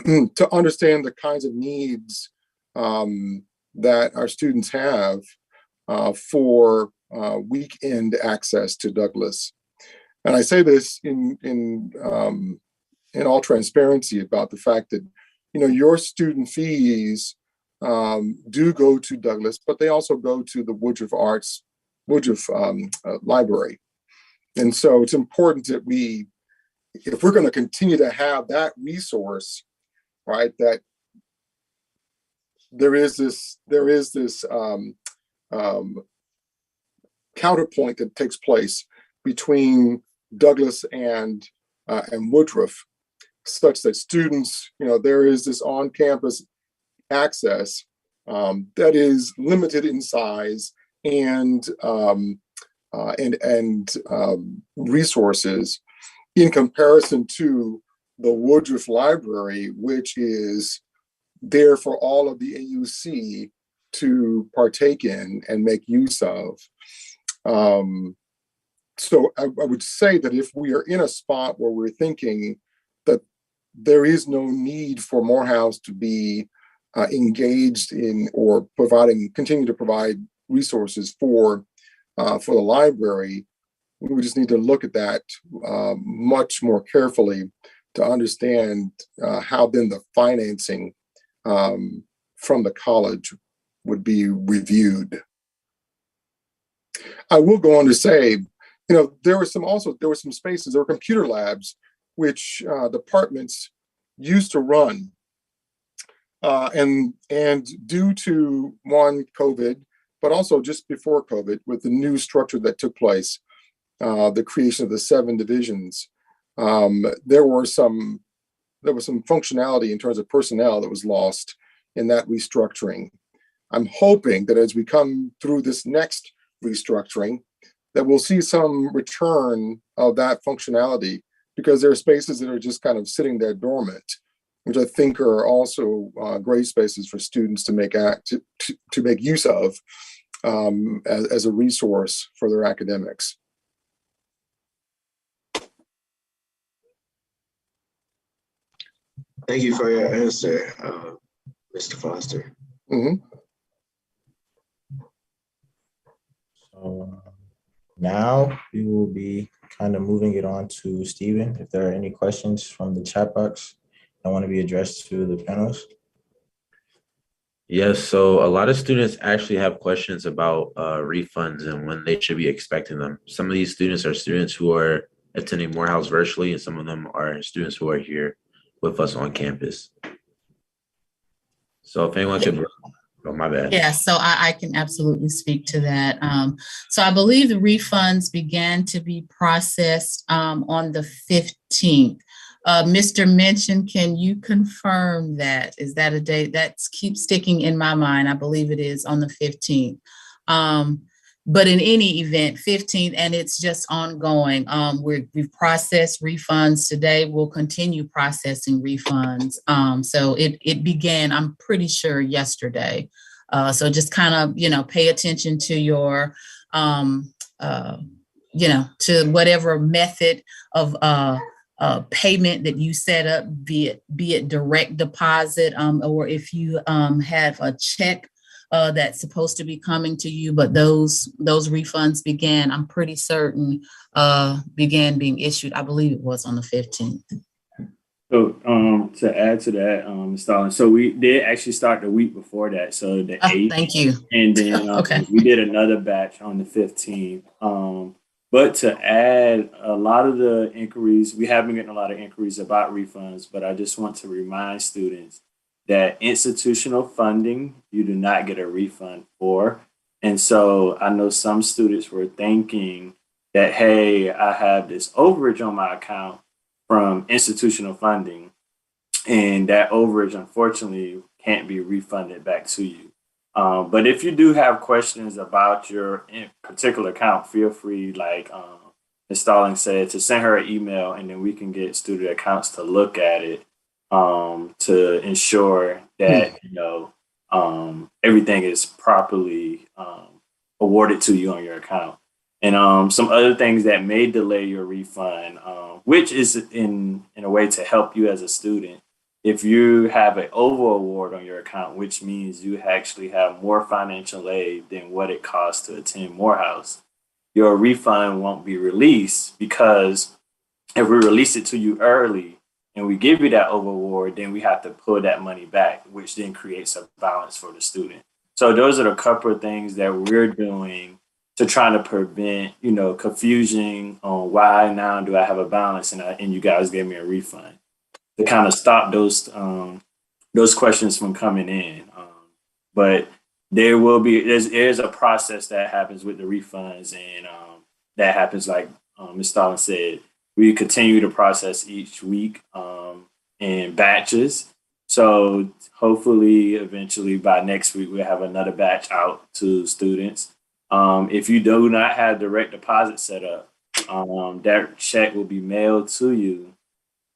to understand the kinds of needs that our students have for weekend access to Douglas. And I say this in all transparency about the fact that, your student fees do go to Douglas, but they also go to the Woodruff Library. And so it's important that if we're going to continue to have that resource, right, that there is this counterpoint that takes place between Douglas and Woodruff, such that students, there is this on-campus access that is limited in size and resources in comparison to the Woodruff Library, which is there for all of the AUC to partake in and make use of. So I would say that if we are in a spot where we're thinking that there is no need for Morehouse to be engaged in or continue to provide resources for the library, we would just need to look at that much more carefully to understand how then the financing from the college would be reviewed. I will go on to say, there were some spaces, there were computer labs, which departments used to run. And due to COVID, but also just before COVID, with the new structure that took place, the creation of the 7 divisions, there was some functionality in terms of personnel that was lost in that restructuring. I'm hoping that as we come through this next restructuring, that we'll see some return of that functionality, because there are spaces that are just kind of sitting there dormant, which I think are also great spaces for students to make use of as a resource for their academics. Thank you for your answer, Mr. Foster. Mm-hmm. So now we will be kind of moving it on to Stephen. If there are any questions from the chat box that want to be addressed to the panelists. Yes, so a lot of students actually have questions about refunds and when they should be expecting them. Some of these students are students who are attending Morehouse virtually, and some of them are students who are here with us on campus. So if anyone could, oh, my bad. Yeah, so I can absolutely speak to that. So I believe the refunds began to be processed on the 15th. Mr. Mention, can you confirm that? Is that a date that keeps sticking in my mind? I believe it is on the 15th. but in any event, 15th, and it's just ongoing. We've processed refunds today. We'll continue processing refunds. So it began, I'm pretty sure, yesterday. So just kind of, pay attention to your, to whatever method of payment that you set up, be it direct deposit, or if you have a check that's supposed to be coming to you, but those refunds began, I'm pretty certain, began being issued. I believe it was on the 15th. So to add to that, Ms. Stallings, so we did actually start the week before that, so the 8th. Thank you. And then Okay. We did another batch on the 15th. But to add, a lot of the inquiries, we have been getting a lot of inquiries about refunds, but I just want to remind students that institutional funding, you do not get a refund for. And so I know some students were thinking that, hey, I have this overage on my account from institutional funding, and that overage, unfortunately, can't be refunded back to you. But if you do have questions about your particular account, feel free, like Ms. Stallings said, to send her an email, and then we can get student accounts to look at it to ensure that everything is properly awarded to you on your account. And some other things that may delay your refund, which is in a way to help you as a student. If you have an over award on your account, which means you actually have more financial aid than what it costs to attend Morehouse, your refund won't be released, because if we release it to you early and we give you that over award, then we have to pull that money back, which then creates a balance for the student. So those are a couple of things that we're doing to try to prevent, confusion on why now do I have a balance and you guys gave me a refund, to kind of stop those questions from coming in. But there's a process that happens with the refunds, and that happens, like Ms. Stallings said, we continue to process each week in batches. So hopefully, eventually by next week, we'll have another batch out to students. If you do not have direct deposit set up, that check will be mailed to you.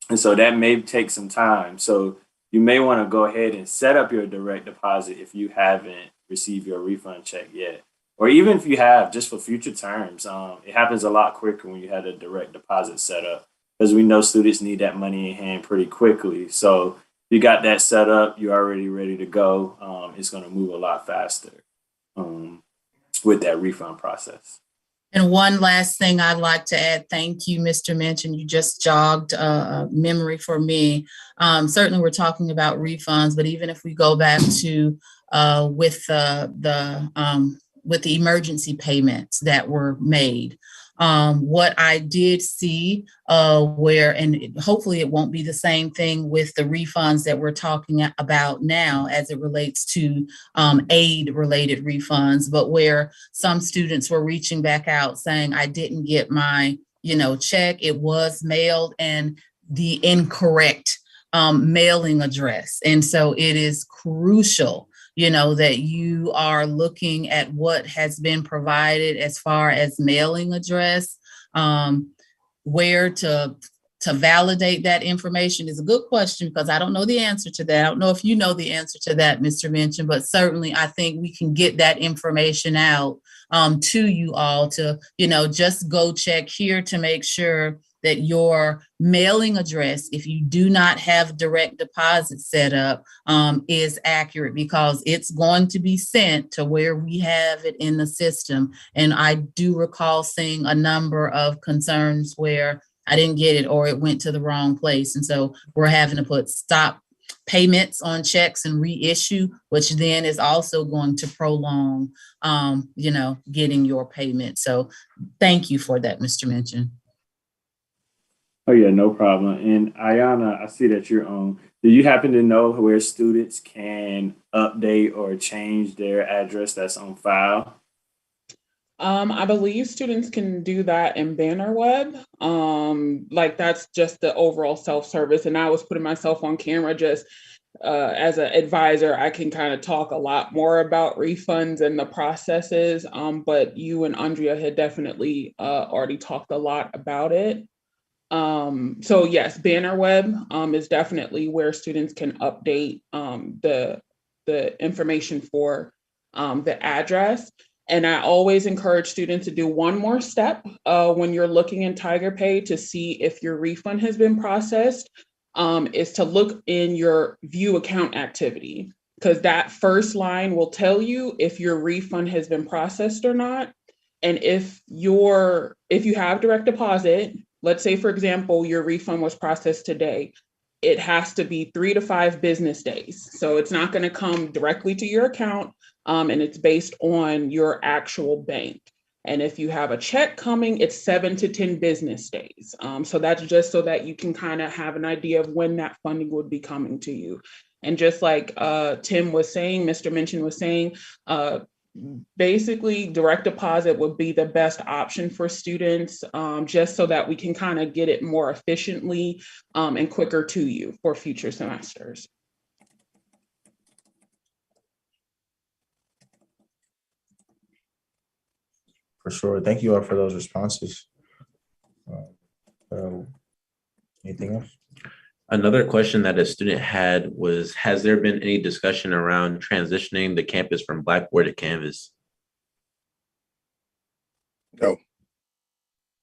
And so that may take some time. So you may want to go ahead and set up your direct deposit if you haven't received your refund check yet. Or even if you have, just for future terms, it happens a lot quicker when you have a direct deposit set up, because we know students need that money in hand pretty quickly. So if you got that set up, you're already ready to go. It's going to move a lot faster with that refund process. And one last thing I'd like to add, thank you, Mr. Minchin. You just jogged memory for me. Certainly we're talking about refunds, but even if we go back to with the emergency payments that were made, what I did see and hopefully it won't be the same thing with the refunds that we're talking about now as it relates to aid related refunds, but where some students were reaching back out saying, I didn't get my, check, it was mailed and the incorrect mailing address. And so it is crucial that you are looking at what has been provided as far as mailing address, where to validate that information is a good question, because I don't know the answer to that. I don't know if you know the answer to that, Mr. Minchin, but certainly I think we can get that information out to you all to, just go check here to make sure that your mailing address, if you do not have direct deposit set up, is accurate, because it's going to be sent to where we have it in the system. And I do recall seeing a number of concerns where I didn't get it or it went to the wrong place. And so we're having to put stop payments on checks and reissue, which then is also going to prolong, getting your payment. So thank you for that, Mr. Minchin. Oh yeah, no problem. And Ayana, I see that you're on. Do you happen to know where students can update or change their address that's on file? I believe students can do that in Bannerweb. Like that's just the overall self-service. And I was putting myself on camera just as an advisor, I can kind of talk a lot more about refunds and the processes, but you and Andrea had definitely already talked a lot about it. So yes, banner web is definitely where students can update the information for the address. And I always encourage students to do one more step when you're looking in TigerPay to see if your refund has been processed, is to look in your view account activity, because that first line will tell you if your refund has been processed or not. And if you have direct deposit, let's say, for example, your refund was processed today, it has to be 3 to 5 business days. So it's not going to come directly to your account, and it's based on your actual bank. And if you have a check coming, it's 7 to 10 business days. So that's just so that you can kind of have an idea of when that funding would be coming to you. And just like Tim was saying, Mr. Minchin was saying, basically direct deposit would be the best option for students, just so that we can kind of get it more efficiently and quicker to you for future semesters. For sure. Thank you all for those responses. Anything else? Another question that a student had was, has there been any discussion around transitioning the campus from Blackboard to Canvas? No.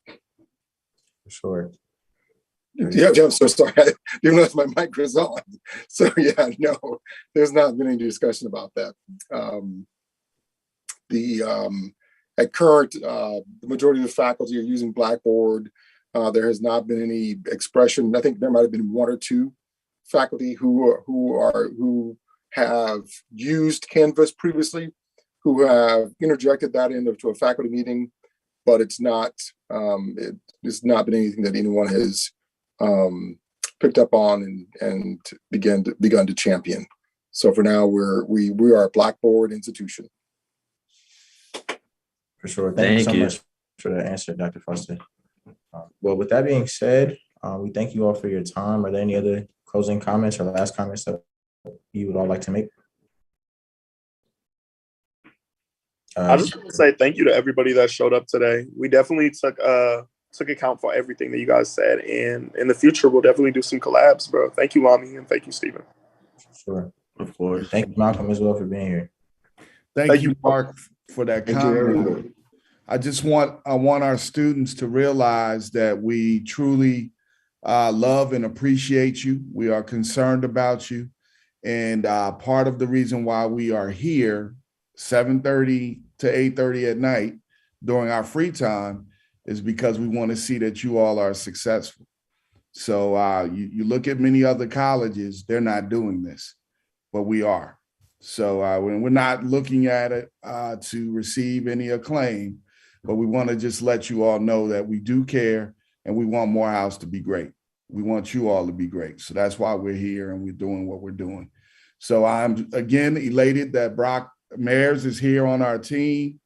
For sure. Yeah, I'm so sorry. I didn't realize my mic was on. So yeah, no, there's not been any discussion about that. At current, the majority of the faculty are using Blackboard. There has not been any expression. I think there might have been 1 or 2 faculty who have used Canvas previously, who have interjected that into a faculty meeting, but it's not been anything that anyone has picked up on and begun to champion. So for now, we are a Blackboard institution. For sure. Thank you so much for that answer, Dr. Foster. Well, with that being said, we thank you all for your time. Are there any other closing comments or last comments that you would all like to make? I just want to say thank you to everybody that showed up today. We definitely took account for everything that you guys said, and in the future, we'll definitely do some collabs, bro. Thank you, Lami, and thank you, Stephen. Sure. Of course. Thank you, Malcolm, as well, for being here. Thank you, Mark, for that comment. I want our students to realize that we truly love and appreciate you. We are concerned about you. And part of the reason why we are here 7:30 to 8:30 at night during our free time is because we want to see that you all are successful. So you look at many other colleges, they're not doing this, but we are. So we're not looking at it to receive any acclaim, but we want to just let you all know that we do care and we want Morehouse to be great. We want you all to be great. So that's why we're here and we're doing what we're doing. So I'm, again, elated that Brock Mayers is here on our team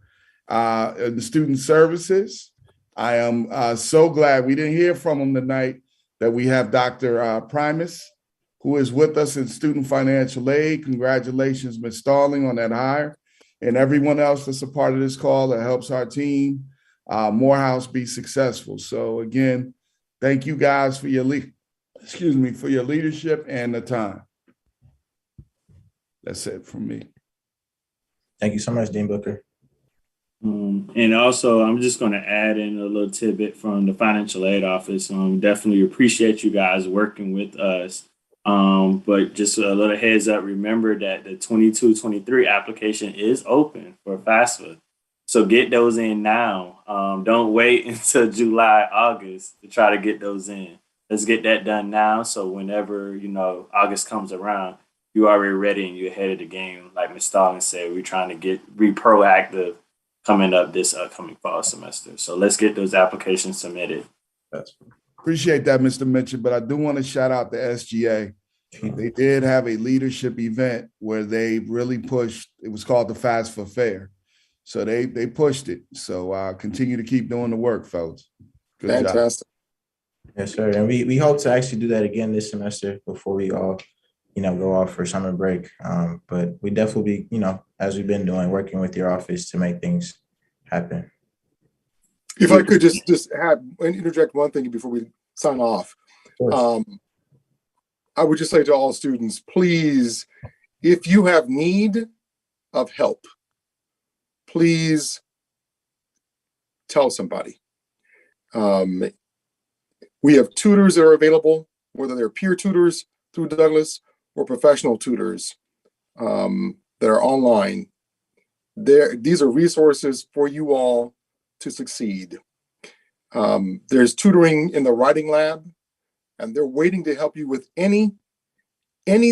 in the student services. I am so glad we didn't hear from him tonight that we have Dr. Primus, who is with us in student financial aid. Congratulations, Ms. Stalling, on that hire, and everyone else that's a part of this call that helps our team, Morehouse, be successful. So again, thank you guys for your for your leadership and the time. That's it from me. Thank you so much, Dean Booker. And also, I'm just going to add in a little tidbit from the financial aid office. Definitely appreciate you guys working with us. But just a little heads up, remember that the 22-23 application is open for FAFSA. So get those in now. Don't wait until July, August to try to get those in. Let's get that done now. So whenever, August comes around, you're already ready and you're ahead of the game. Like Ms. Stalling said, we're trying to be proactive coming up this upcoming fall semester. So let's get those applications submitted. Appreciate that, Mr. Mitchell, but I do want to shout out the SGA. They did have a leadership event where they really pushed, it was called the FAFSA Fair. So they pushed it. So continue to keep doing the work, fellas. Good Fantastic. Job. Yes, sir. And we hope to actually do that again this semester before we all go off for summer break. But we definitely be, as we've been doing, working with your office to make things happen. If I could just interject one thing before we sign off. I would just say to all students, please, if you have need of help, please tell somebody. We have tutors that are available, whether they're peer tutors through Douglas or professional tutors that are online. These are resources for you all to succeed. There's tutoring in the writing lab, and they're waiting to help you with any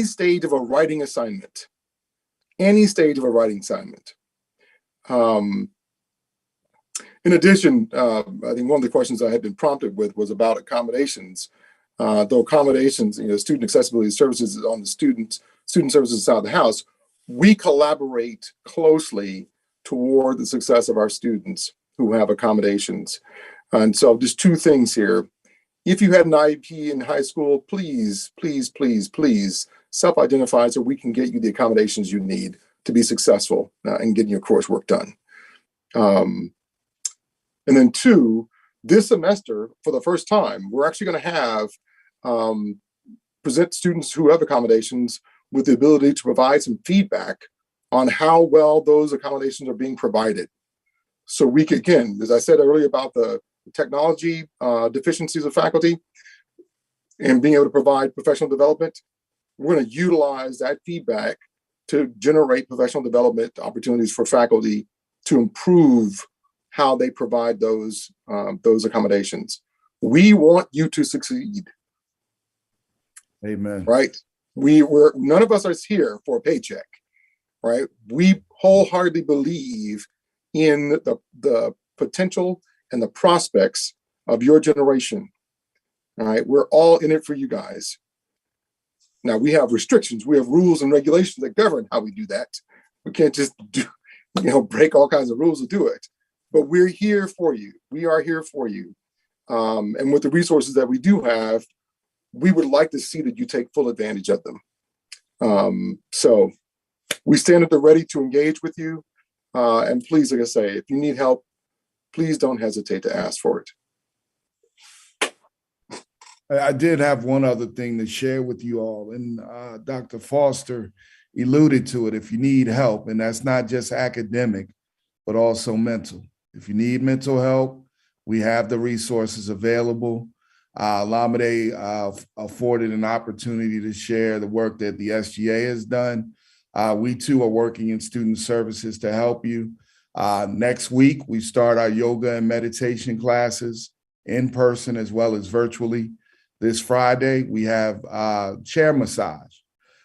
stage of a writing assignment. Any stage of a writing assignment. In addition, I think one of the questions I had been prompted with was about accommodations. Though accommodations, student accessibility services is on the student services side of the house, we collaborate closely toward the success of our students who have accommodations. And so just two things here. If you had an IEP in high school, please, please, please, please self-identify so we can get you the accommodations you need to be successful in getting your coursework done. And then two, this semester, for the first time, we're actually going to have present students who have accommodations with the ability to provide some feedback on how well those accommodations are being provided. So we can, again, as I said earlier about the technology deficiencies of faculty and being able to provide professional development, we're going to utilize that feedback to generate professional development opportunities for faculty to improve how they provide those accommodations. We want you to succeed. Amen. Right? We're none of us are here for a paycheck, right? We wholeheartedly believe in the potential and the prospects of your generation. All right, we're all in it for you guys. Now we have restrictions, we have rules and regulations that govern how we do that. We can't just break all kinds of rules to do it. But we're here for you. We are here for you. And with the resources that we do have, we would like to see that you take full advantage of them. So we stand at the ready to engage with you. And please, like I say, if you need help, please don't hesitate to ask for it. I did have one other thing to share with you all, and Dr. Foster alluded to it. If you need help, and that's not just academic, but also mental. If you need mental help, we have the resources available. Lamade afforded an opportunity to share the work that the SGA has done. We too are working in student services to help you. Next week, we start our yoga and meditation classes in person as well as virtually. This Friday, we have chair massage.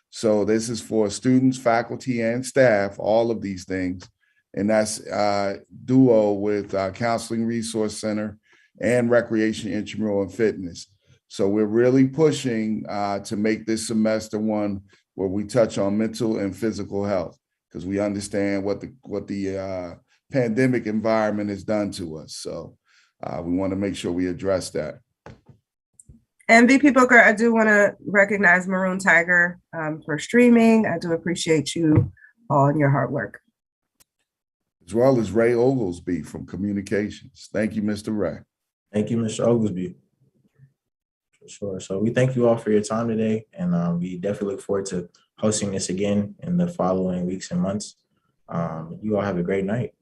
So this is for students, faculty, and staff, all of these things. And that's duo with Counseling Resource Center and Recreation, Intramural, and Fitness. So we're really pushing to make this semester one where we touch on mental and physical health, because we understand what the pandemic environment has done to us. So we want to make sure we address that. And VP Booker, I do want to recognize Maroon Tiger for streaming. I do appreciate you all and your hard work. As well as Ray Oglesby from Communications. Thank you, Mr. Ray. Thank you, Mr. Oglesby. For sure. So we thank you all for your time today, and we definitely look forward to hosting this again in the following weeks and months. You all have a great night.